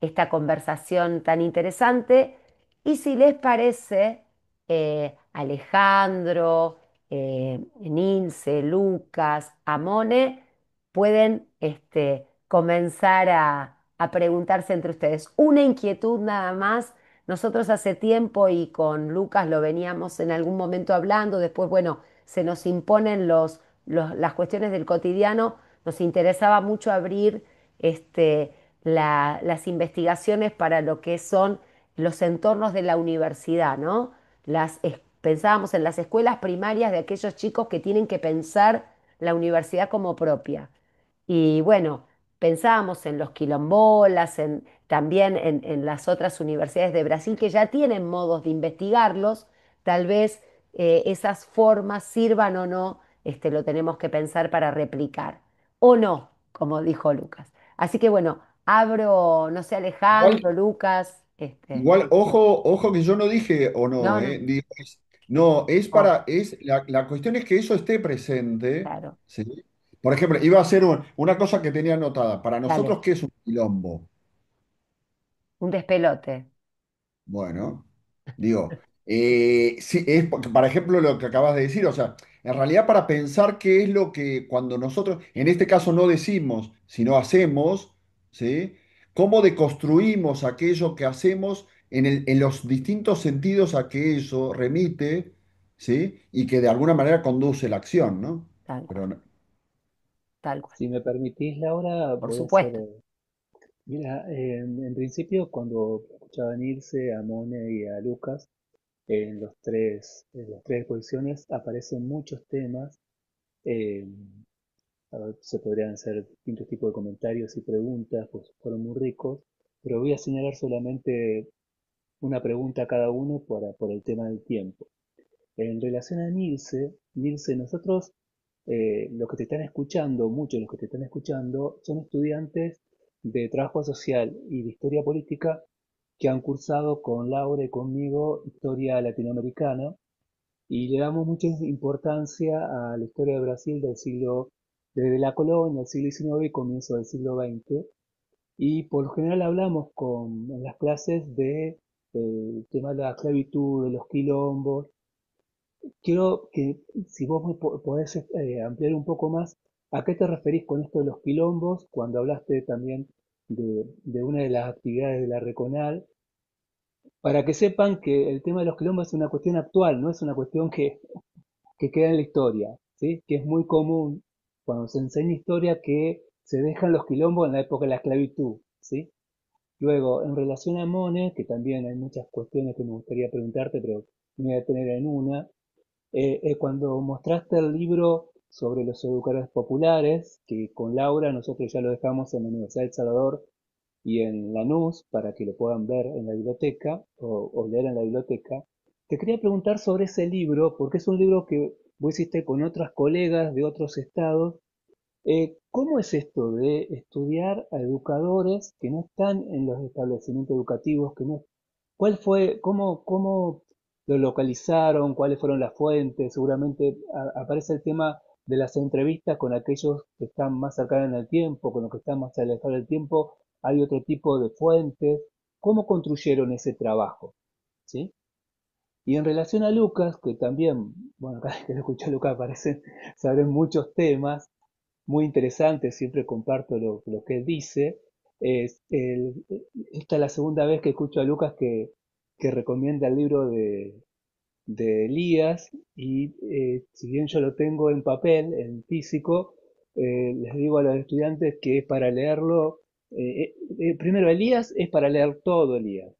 esta conversación tan interesante. Y si les parece, Alejandro, Nilce, Lucas, Amone, pueden comenzar a preguntarse entre ustedes. Una inquietud nada más. Nosotros hace tiempo y con Lucas lo veníamos en algún momento hablando, después, bueno, se nos imponen las cuestiones del cotidiano, nos interesaba mucho abrir las investigaciones para lo que son los entornos de la universidad, ¿no? Pensábamos en las escuelas primarias de aquellos chicos que tienen que pensar la universidad como propia. Y bueno, pensábamos en los quilombolas, también en las otras universidades de Brasil que ya tienen modos de investigarlos. Tal vez esas formas sirvan o no, lo tenemos que pensar para replicar. O no, como dijo Lucas. Así que bueno, abro, no sé, Igual, Alejandro, Lucas, igual, ojo, ojo que yo no dije o no, no, no, Digo, no, oh, la cuestión es que eso esté presente, claro, ¿sí? Por ejemplo, iba a ser una cosa que tenía anotada. Para dale, nosotros, ¿qué es un quilombo? un despelote, Bueno, digo, sí, es porque, por ejemplo, lo que acabas de decir, o sea, en realidad para pensar qué es lo que cuando nosotros, en este caso no decimos, sino hacemos, ¿sí? ¿Cómo deconstruimos aquello que hacemos en los distintos sentidos a que eso remite, ¿sí? Y que de alguna manera conduce la acción, ¿no? tal cual, Pero tal cual, Si me permitís, Laura, por voy a hacer... supuesto, Mira, en principio, cuando escuchaba a Nilce, a Mone y a Lucas, en las tres exposiciones aparecen muchos temas. eh, a ver, se podrían hacer distintos tipos de comentarios y preguntas, pues fueron muy ricos, pero voy a señalar solamente una pregunta a cada uno por el tema del tiempo. En relación a Nilce, nosotros, los que te están escuchando, muchos de los que te están escuchando, son estudiantes de trabajo social y de historia política que han cursado con Laura y conmigo historia latinoamericana y le damos mucha importancia a la historia de Brasil del siglo, desde la colonia, del siglo XIX y comienzo del siglo XX. Y por lo general hablamos en las clases de el tema de la esclavitud, de los quilombos. Quiero que si vos podés ampliar un poco más, ¿a qué te referís con esto de los quilombos? Cuando hablaste también de una de las actividades de la Reconal, para que sepan que el tema de los quilombos es una cuestión actual, no es una cuestión que queda en la historia, ¿sí? Que es muy común cuando se enseña historia que se dejan los quilombos en la época de la esclavitud, ¿sí? Luego, en relación a Monet, que también hay muchas cuestiones que me gustaría preguntarte, pero me voy a detener en una, cuando mostraste el libro sobre los educadores populares, que con Laura nosotros ya lo dejamos en la Universidad de El Salvador y en Lanús para que lo puedan ver en la biblioteca o leer en la biblioteca, te quería preguntar sobre ese libro, porque es un libro que vos hiciste con otras colegas de otros estados. ¿Cómo es esto de estudiar a educadores que no están en los establecimientos educativos, que no, cuál fue, cómo lo localizaron, cuáles fueron las fuentes? Seguramente aparece el tema de las entrevistas con aquellos que están más cercanos en el tiempo, con los que están más alejados del tiempo, hay otro tipo de fuentes. ¿Cómo construyeron ese trabajo? ¿Sí? Y en relación a Lucas, que también, bueno, cada vez que lo escuché a Lucas aparecen, saben muchos temas, muy interesante, siempre comparto lo que él dice. Esta es la segunda vez que escucho a Lucas que recomienda el libro de Elías y si bien yo lo tengo en papel, en físico, les digo a los estudiantes que es para leerlo, primero Elías es para leer todo Elías.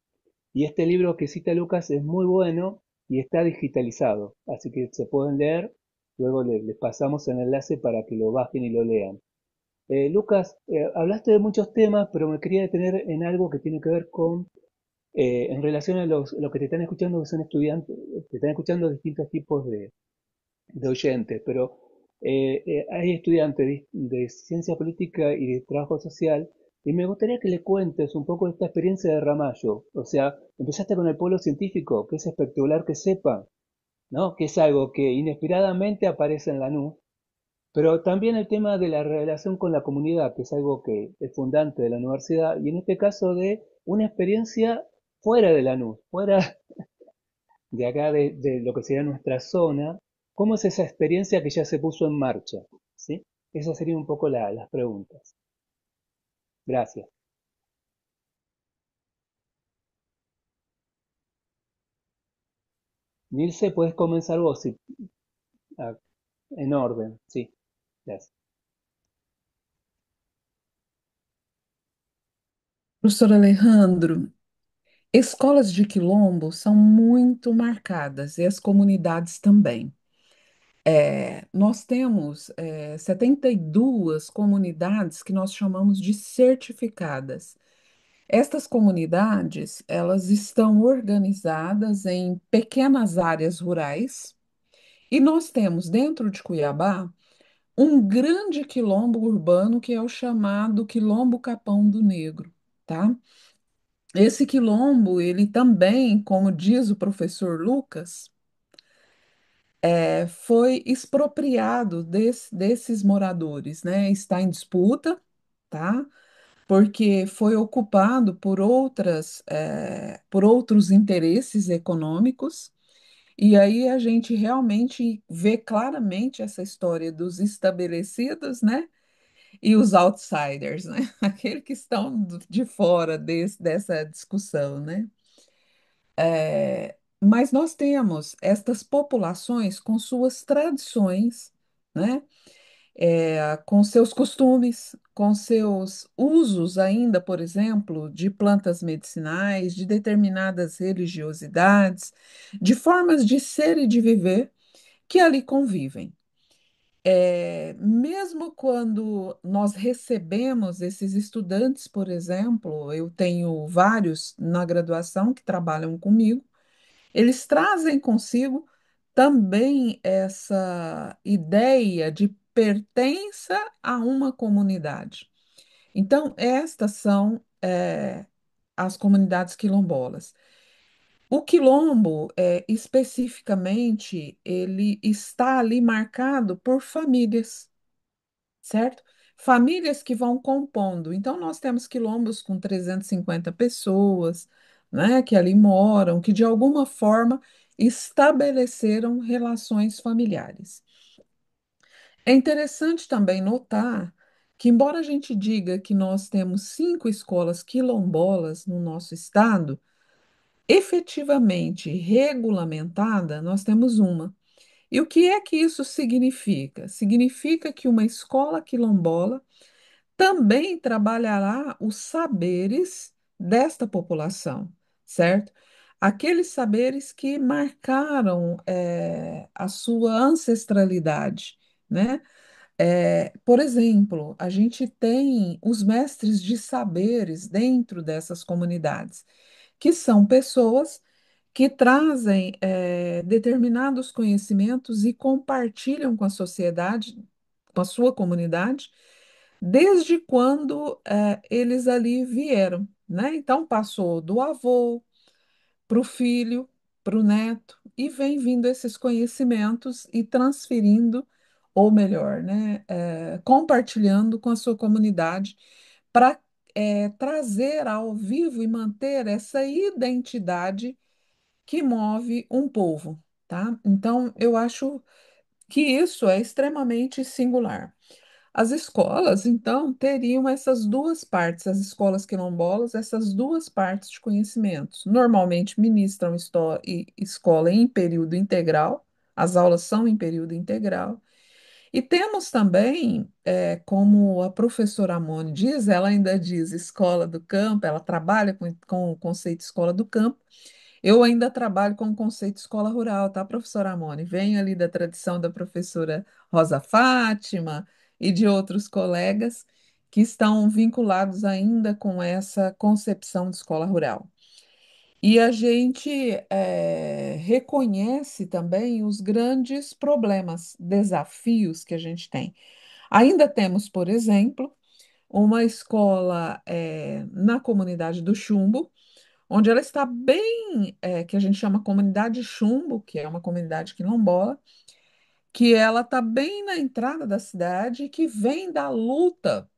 Y este libro que cita Lucas es muy bueno y está digitalizado, así que se pueden leer, luego les pasamos el enlace para que lo bajen y lo lean. Lucas, hablaste de muchos temas, pero me quería detener en algo que tiene que ver con, en relación a los que te están escuchando, que son estudiantes, te están escuchando distintos tipos de oyentes, pero hay estudiantes de ciencia política y de trabajo social, y me gustaría que le cuentes un poco de esta experiencia de Ramallo. O sea, empezaste con el pueblo científico, que es espectacular que sepan, ¿no? Que es algo que inesperadamente aparece en Lanús, pero también el tema de la relación con la comunidad, que es algo que es fundante de la universidad, y en este caso de una experiencia fuera de Lanús, fuera de acá de lo que sería nuestra zona, ¿cómo es esa experiencia que ya se puso en marcha? ¿Sí? Esas serían un poco las preguntas. Gracias. Nilce, puedes comenzar vos, sí, ah, en orden, sí, gracias. Professor Alejandro, escolas de quilombo são muito marcadas e as comunidades também. Nós temos 72 comunidades que nós chamamos de certificadas. Estas comunidades, elas estão organizadas em pequenas áreas rurais e nós temos dentro de Cuiabá um grande quilombo urbano que é o chamado Quilombo Capão do Negro, tá? Esse quilombo, ele também, como diz o professor Lucas, foi expropriado desses moradores, né? Está em disputa, tá? Porque foi ocupado por outros interesses econômicos. E aí a gente realmente vê claramente essa história dos estabelecidos, né? E os outsiders, né? Aqueles que estão de fora dessa discussão, né? Mas nós temos estas populações com suas tradições, né? Com seus costumes, com seus usos ainda, por exemplo, de plantas medicinais, de determinadas religiosidades, de formas de ser e de viver que ali convivem. Mesmo quando nós recebemos esses estudantes, por exemplo, eu tenho vários na graduação que trabalham comigo, eles trazem consigo também essa ideia de pertença a uma comunidade. Então, estas são as comunidades quilombolas. O quilombo, especificamente, ele está ali marcado por famílias, certo? Famílias que vão compondo. Então, nós temos quilombos com 350 pessoas, né, que ali moram, que de alguma forma estabeleceram relações familiares. É interessante também notar que, embora a gente diga que nós temos 5 escolas quilombolas no nosso estado, efetivamente regulamentada, nós temos uma. E o que é que isso significa? Significa que uma escola quilombola também trabalhará os saberes desta população, certo? Aqueles saberes que marcaram a sua ancestralidade, né? Por exemplo, a gente tem os mestres de saberes dentro dessas comunidades, que são pessoas que trazem determinados conhecimentos e compartilham com a sociedade, com a sua comunidade, desde quando eles ali vieram, né? Então passou do avô para o filho, para o neto, e vem vindo esses conhecimentos e transferindo, ou melhor, né, compartilhando com a sua comunidade para trazer ao vivo e manter essa identidade que move um povo, tá? Então, eu acho que isso é extremamente singular. As escolas, então, teriam essas duas partes, as escolas quilombolas, essas duas partes de conhecimentos. Normalmente ministram escola em período integral, as aulas são em período integral, E temos também, como a professora Amone diz, ela ainda diz escola do campo, ela trabalha com o conceito escola do campo. Eu ainda trabalho com o conceito escola rural, tá, professora Amone? Venho ali da tradição da professora Rosa Fátima e de outros colegas que estão vinculados ainda com essa concepção de escola rural. E a gente reconhece também os grandes problemas, desafios que a gente tem. Ainda temos, por exemplo, uma escola na comunidade do Chumbo, onde ela está bem, que a gente chama comunidade Chumbo, que é uma comunidade quilombola, que ela está bem na entrada da cidade, que vem da luta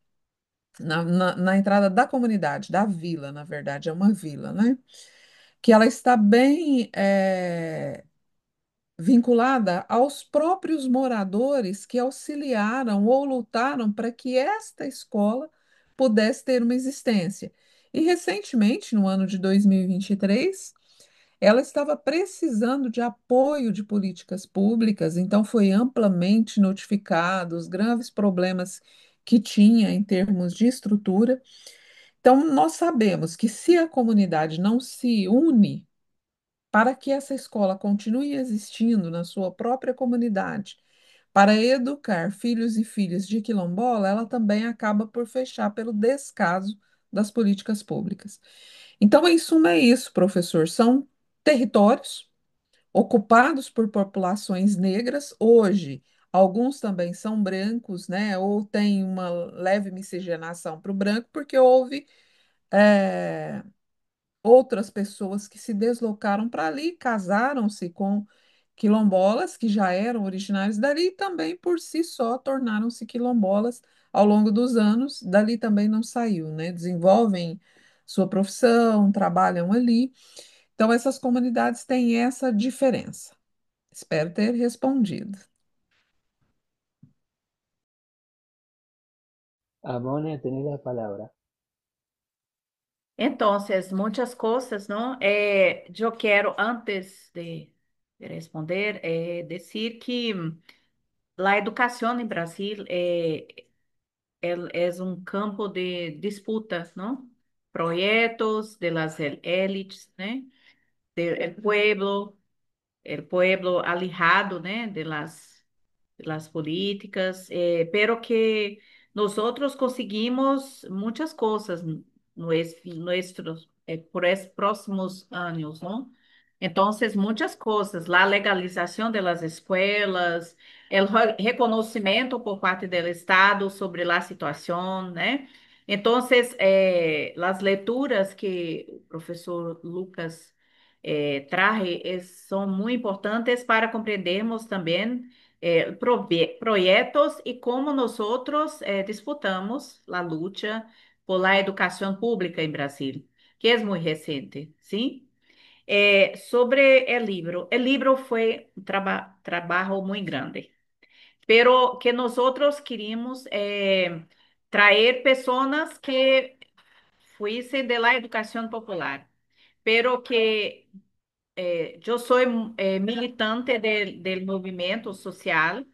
na entrada da comunidade, da vila, na verdade, é uma vila, né? Que ela está bem vinculada aos próprios moradores que auxiliaram ou lutaram para que esta escola pudesse ter uma existência. E recentemente, no ano de 2023, ela estava precisando de apoio de políticas públicas, então foi amplamente notificado os graves problemas que tinha em termos de estrutura. Então, nós sabemos que se a comunidade não se une para que essa escola continue existindo na sua própria comunidade, para educar filhos e filhas de quilombola, ela também acaba por fechar pelo descaso das políticas públicas. Então, em suma, é isso, professor. São territórios ocupados por populações negras. Hoje, alguns também são brancos, né? Ou tem uma leve miscigenação para o branco, porque houve eh, outras pessoas que se deslocaram para ali, casaram-se com quilombolas que já eram originários dali e também por si só tornaram-se quilombolas ao longo dos anos. Dali também não saiu, né? Desenvolvem sua profissão, trabalham ali. Então, essas comunidades têm essa diferença. Espero ter respondido. Amone, tenés la palabra. Entonces, muchas cosas, ¿no? Yo quiero, antes de responder, decir que la educación en Brasil es un campo de disputas, ¿no? Proyectos de las élites, ¿no? Del pueblo, el pueblo alejado, ¿no? De las políticas, pero que nosotros conseguimos muchas cosas nuestros por estos próximos años, ¿no? Entonces, muchas cosas, la legalización de las escuelas, el reconocimiento por parte del Estado sobre la situación, ¿no? Entonces, las lecturas que el profesor Lucas traje son muy importantes para comprendermos también proyectos y cómo nosotros disputamos la lucha por la educación pública en Brasil, que es muy reciente, ¿sí? Sobre el libro fue un trabajo muy grande, pero que nosotros queríamos traer personas que fuesen de la educación popular, pero que eu sou militante del movimento social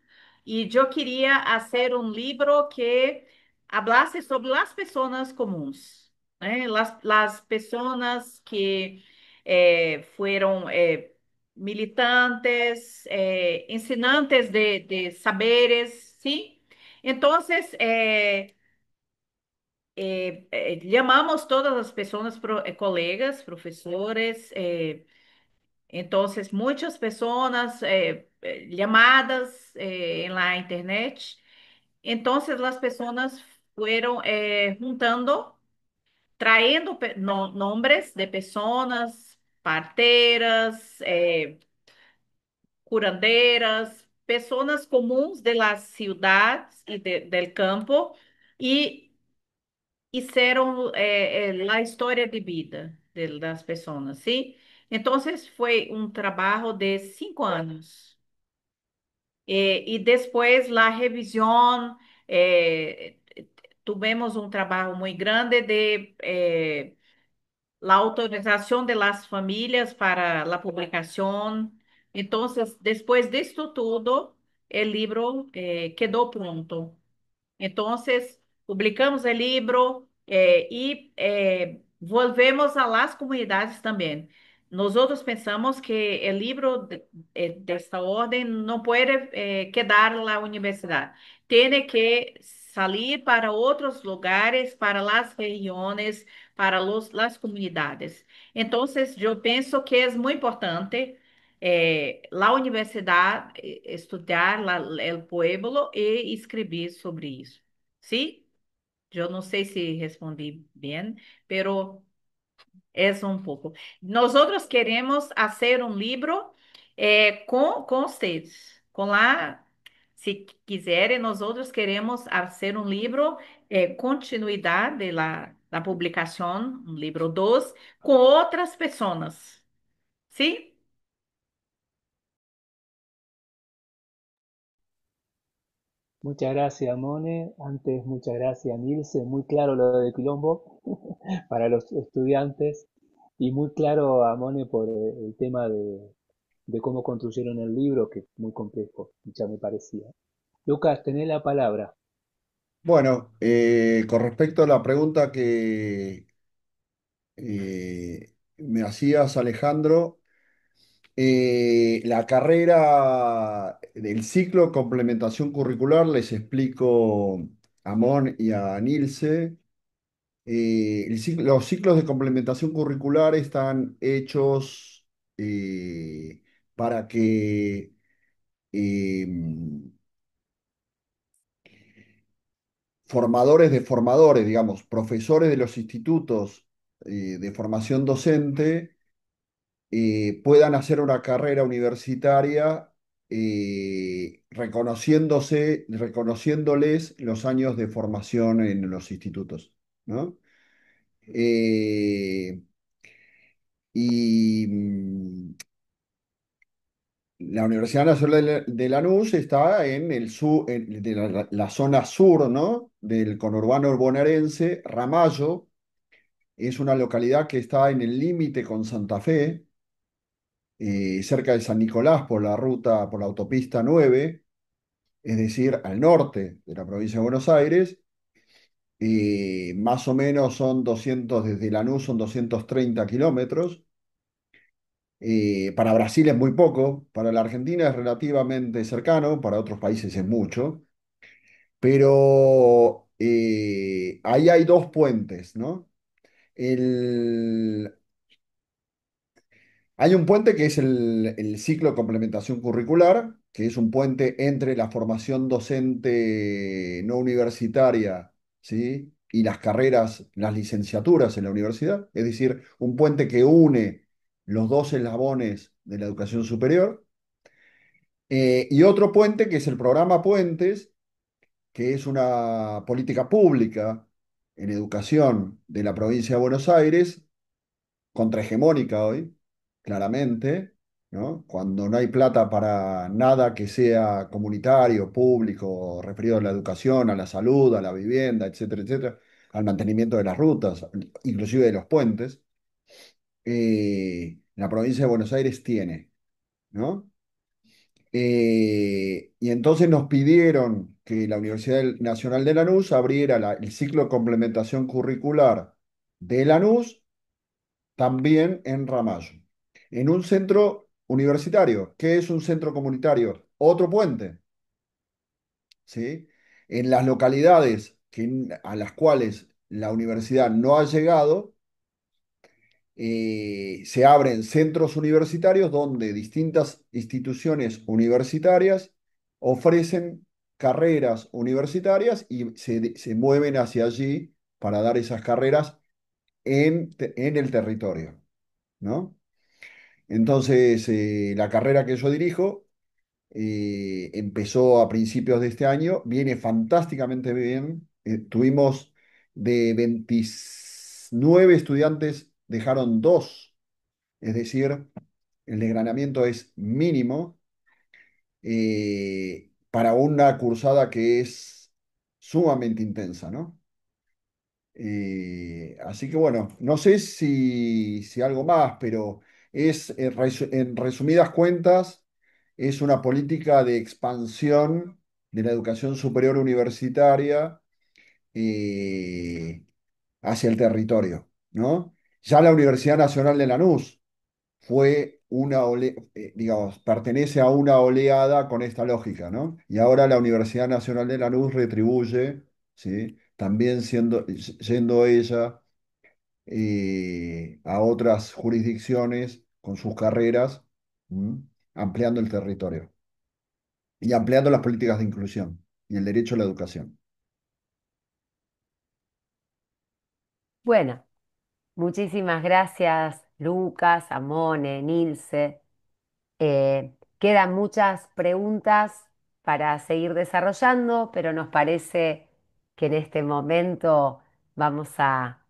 e eu queria fazer um livro que hablasse sobre as pessoas comuns, né? Las pessoas que foram militantes, ensinantes de saberes, sim? Então, chamamos todas as pessoas, colegas, professores, entonces, muchas personas llamadas en la internet. Entonces, las personas fueron juntando, trayendo nombres de personas, parteras, curandeiras, personas comuns de las ciudades y del campo, y hicieron la historia de vida de las personas, ¿sí? Entonces fue un trabajo de 5 años. Y después la revisión, tuvimos un trabajo muy grande de la autorización de las familias para la publicación. Entonces, después de esto todo, el libro quedó pronto. Entonces, publicamos el libro y volvemos a las comunidades también. Nosotros pensamos que el libro de esta orden no puede quedar en la universidad. Tiene que salir para otros lugares, para las regiones, para las comunidades. Entonces, yo pienso que es muy importante la universidad estudiar el pueblo e escribir sobre isso. ¿Sí? Yo no sé si respondí bien, pero es un poco. Nosotros queremos hacer un libro con ustedes, con la, si quiserem, nosotros queremos hacer un libro, continuidad de la publicación, un libro 2 con otras personas. ¿Sí? Muchas gracias, Mone. Antes, muchas gracias, Nilce. Muy claro lo de Quilombo para los estudiantes y muy claro a Mone por el tema de cómo construyeron el libro, que es muy complejo, ya me parecía. Lucas, tenés la palabra. Bueno, con respecto a la pregunta que me hacías, Alejandro, la carrera del ciclo de complementación curricular, les explico a Mon y a Nilce. Los ciclos de complementación curricular están hechos para que eh, formadores de formadores, digamos, profesores de los institutos de formación docente, puedan hacer una carrera universitaria reconociéndoles los años de formación en los institutos, ¿no? Eh, y la Universidad Nacional de Lanús está en el sur, de la zona sur, ¿no? Del conurbano bonaerense. Ramallo es una localidad que está en el límite con Santa Fe, cerca de San Nicolás por la ruta, por la autopista 9, es decir, al norte de la provincia de Buenos Aires. Más o menos son 200, desde Lanús son 230 kilómetros. Para Brasil es muy poco, para la Argentina es relativamente cercano, para otros países es mucho, pero ahí hay dos puentes, ¿no? El, Hay un puente que es el ciclo de complementación curricular, que es un puente entre la formación docente no universitaria, ¿sí? Y las carreras, las licenciaturas en la universidad, es decir, un puente que une los dos eslabones de la educación superior. Y otro puente que es el programa Puentes, que es una política pública en educación de la provincia de Buenos Aires, contrahegemónica hoy, claramente, ¿no? Cuando no hay plata para nada que sea comunitario, público, referido a la educación, a la salud, a la vivienda, etcétera, etcétera, al mantenimiento de las rutas, inclusive de los puentes, la provincia de Buenos Aires tiene, ¿no? Y entonces nos pidieron que la Universidad Nacional de Lanús abriera el ciclo de complementación curricular de Lanús también en Ramallo, en un centro universitario. ¿Qué es un centro comunitario? Otro puente, ¿sí? En las localidades a las cuales la universidad no ha llegado, se abren centros universitarios donde distintas instituciones universitarias ofrecen carreras universitarias y se mueven hacia allí para dar esas carreras en el territorio, ¿no? Entonces, la carrera que yo dirijo empezó a principios de este año, viene fantásticamente bien. Tuvimos de 29 estudiantes, dejaron dos, es decir, el desgranamiento es mínimo para una cursada que es sumamente intensa, ¿no? Así que bueno, no sé si algo más, pero en resumidas cuentas, es una política de expansión de la educación superior universitaria eh, hacia el territorio, ¿no? Ya la Universidad Nacional de Lanús fue digamos, pertenece a una oleada con esta lógica, ¿no? Y ahora la Universidad Nacional de Lanús retribuye, ¿sí? También yendo ella a otras jurisdicciones con sus carreras, ¿m? Ampliando el territorio y ampliando las políticas de inclusión y el derecho a la educación. Bueno, muchísimas gracias, Lucas, Amone, Nilce. Quedan muchas preguntas para seguir desarrollando, pero nos parece que en este momento vamos a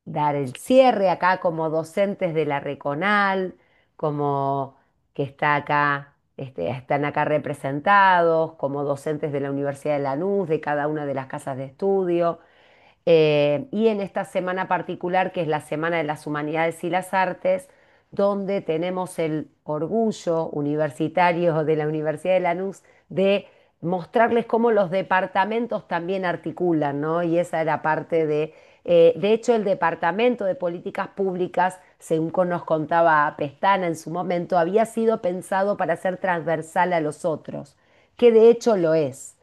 dar el cierre acá como docentes de la Reconal, como que está acá, están acá representados, como docentes de la Universidad de Lanús, de cada una de las casas de estudio. Y en esta semana particular, que es la Semana de las Humanidades y las Artes, donde tenemos el orgullo universitario de la Universidad de Lanús de mostrarles cómo los departamentos también articulan, ¿no? Y esa era parte de hecho, el Departamento de Políticas Públicas, según nos contaba Pestana en su momento, había sido pensado para ser transversal a los otros, que de hecho lo es,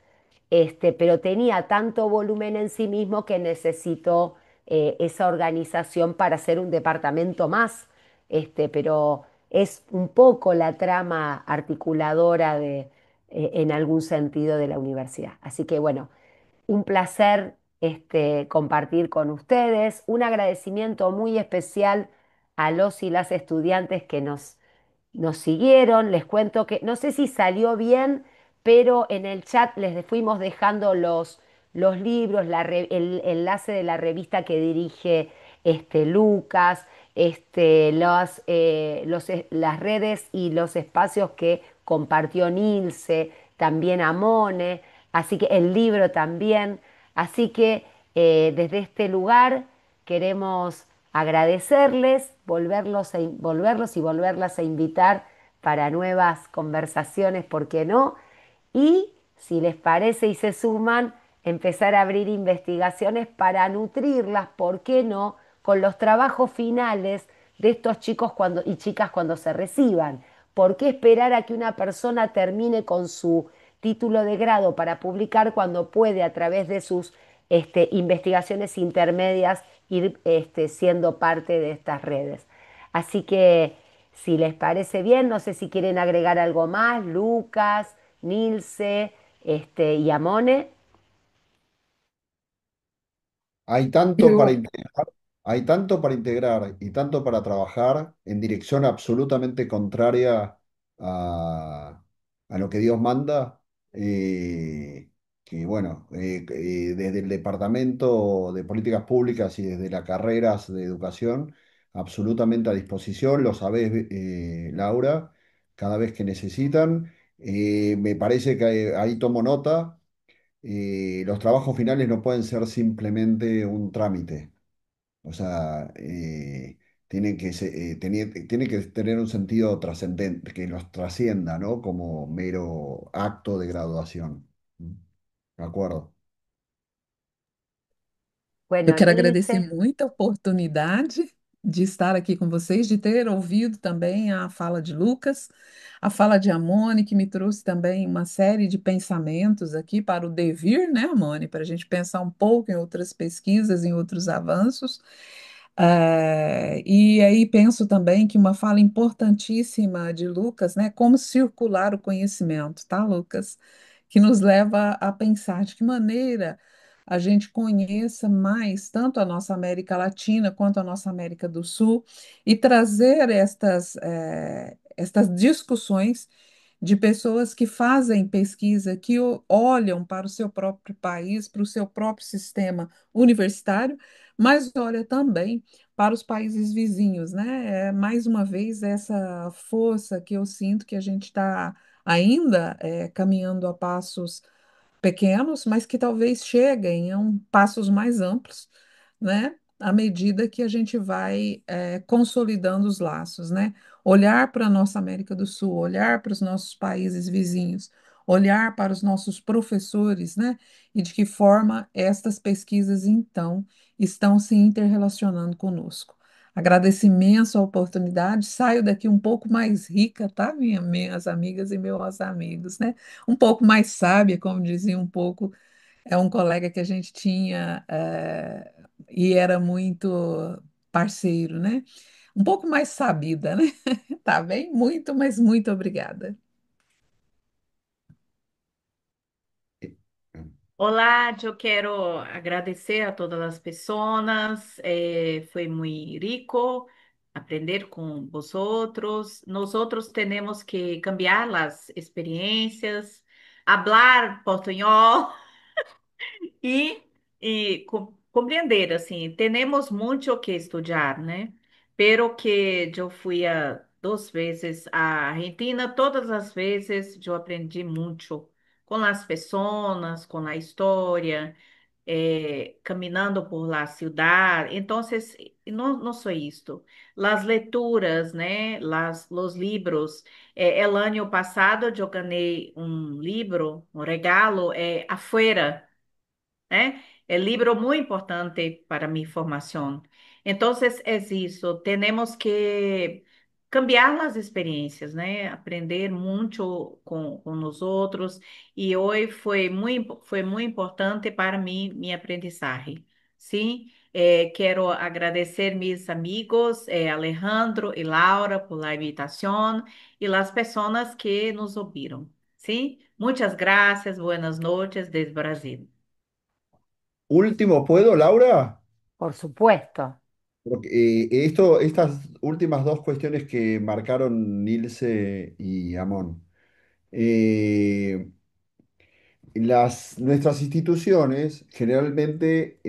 pero tenía tanto volumen en sí mismo que necesitó esa organización para ser un departamento más, pero es un poco la trama articuladora en algún sentido de la universidad. Así que bueno, un placer compartir con ustedes, un agradecimiento muy especial a los y las estudiantes que nos siguieron. Les cuento que no sé si salió bien, pero en el chat les fuimos dejando los libros, el enlace de la revista que dirige Lucas, las redes y los espacios que compartió Nilce, también Amone, así que el libro también. Así que desde este lugar queremos agradecerles, volverlos y volverlas a invitar para nuevas conversaciones, ¿por qué no? Y si les parece y se suman, empezar a abrir investigaciones para nutrirlas, ¿por qué no? Con los trabajos finales de estos chicos y chicas cuando se reciban. ¿Por qué esperar a que una persona termine con su título de grado para publicar cuando puede a través de sus investigaciones intermedias ir siendo parte de estas redes? Así que si les parece bien, no sé si quieren agregar algo más, Lucas, Nilce, y Amone. Hay tanto para Eu, integrar, hay tanto para integrar y tanto para trabajar en dirección absolutamente contraria a, a lo que Dios manda, que bueno, desde el Departamento de Políticas Públicas y desde las carreras de educación, absolutamente a disposición, lo sabés, Laura, cada vez que necesitan. Me parece que ahí tomo nota. Los trabajos finales no pueden ser simplemente un trámite. O sea, tiene que tener un sentido trascendente, que los trascienda, ¿no? Como mero acto de graduación. ¿Mm? ¿De acuerdo? eu Bueno, quero agradecer Nilce, muito a oportunidade de estar aqui com vocês, de ter ouvido também a fala de Lucas, a fala de Amone, que me trouxe também uma série de pensamentos aqui para o devir, né, Amone? Para a gente pensar um pouco em outras pesquisas, em outros avanços. E aí penso também que uma fala importantíssima de Lucas, né? Como circular o conhecimento, tá, Lucas? Que nos leva a pensar de que maneira a gente conheça mais tanto a nossa América Latina quanto a nossa América do Sul e trazer estas discussões de pessoas que fazem pesquisa, que olham para o seu próprio país, para o seu próprio sistema universitário, mas olha também para os países vizinhos, né? Mais uma vez, essa força que eu sinto que a gente está ainda caminhando a passos pequenos, mas que talvez cheguem a passos mais amplos, né? à medida que a gente vai consolidando os laços, né? Olhar para a nossa América do Sul, olhar para os nossos países vizinhos, olhar para os nossos professores, né? E de que forma estas pesquisas, então, estão se interrelacionando conosco. Agradeço imenso a oportunidade, saio daqui um pouco mais rica, tá, minhas amigas e meus amigos, né? Um pouco mais sábia, como dizia um pouco, é um colega que a gente tinha, e era muito parceiro, né? Um pouco mais sabida, né? Tá bem? Muito, mas muito obrigada. Olá, eu quero agradecer a todas as pessoas. Foi muito rico aprender com vosotros. Nosotros temos que cambiar as experiências, hablar portunhol e, compreender, assim, temos muito que estudar, né? Pero que eu fui a 2 vezes à Argentina, todas as vezes eu aprendi muito com as pessoas, com a história, caminhando por la ciudad. Entonces, não só isto. Las lecturas, né? Los libros. El año passado eu ganhei um livro, um regalo, Afuera, né? É livro muito importante para minha formação. Então, é isso. Temos que cambiar as experiências, né? Aprender muito com os outros. E hoje foi muito importante para mim, minha aprendizagem. Sim, quero agradecer meus amigos, Alejandro e Laura, por la invitação e as pessoas que nos ouviram. Sim, muitas graças, buenas noches desde Brasil. Último, ¿puedo, Laura? Por supuesto. Porque, estas últimas dos cuestiones que marcaron Nilce y Amón. Eh, nuestras instituciones generalmente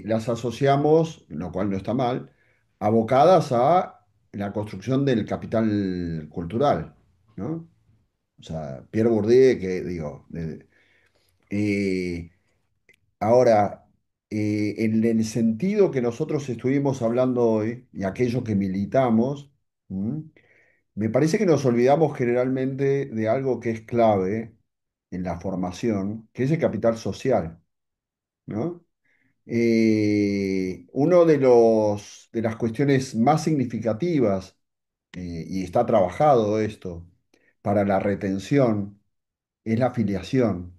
las asociamos, lo cual no está mal, abocadas a la construcción del capital cultural, ¿no? O sea, Pierre Bourdieu, que digo, eh, ahora, en el sentido que nosotros estuvimos hablando hoy y aquello que militamos, ¿m? Me parece que nos olvidamos generalmente de algo que es clave en la formación, que es el capital social, ¿no? Uno de las cuestiones más significativas, y está trabajado esto, para la retención, es la afiliación.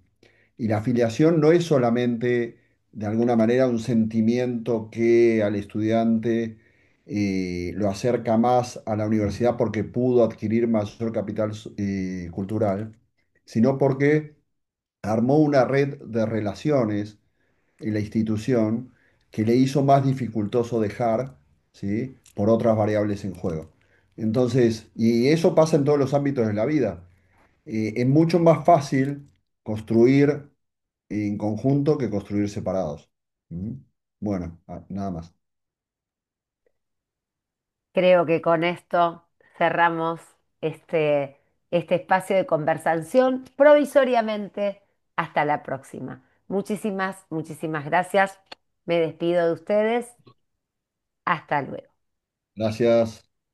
Y la afiliación no es solamente, de alguna manera, un sentimiento que al estudiante lo acerca más a la universidad porque pudo adquirir mayor capital cultural, sino porque armó una red de relaciones en la institución que le hizo más dificultoso dejar, ¿sí? Por otras variables en juego. Entonces, y eso pasa en todos los ámbitos de la vida. Es mucho más fácil construir en conjunto que construir separados. ¿Mm? Bueno, nada más. Creo que con esto cerramos este, este espacio de conversación provisoriamente. Hasta la próxima. Muchísimas, muchísimas gracias. Me despido de ustedes. Hasta luego. Gracias.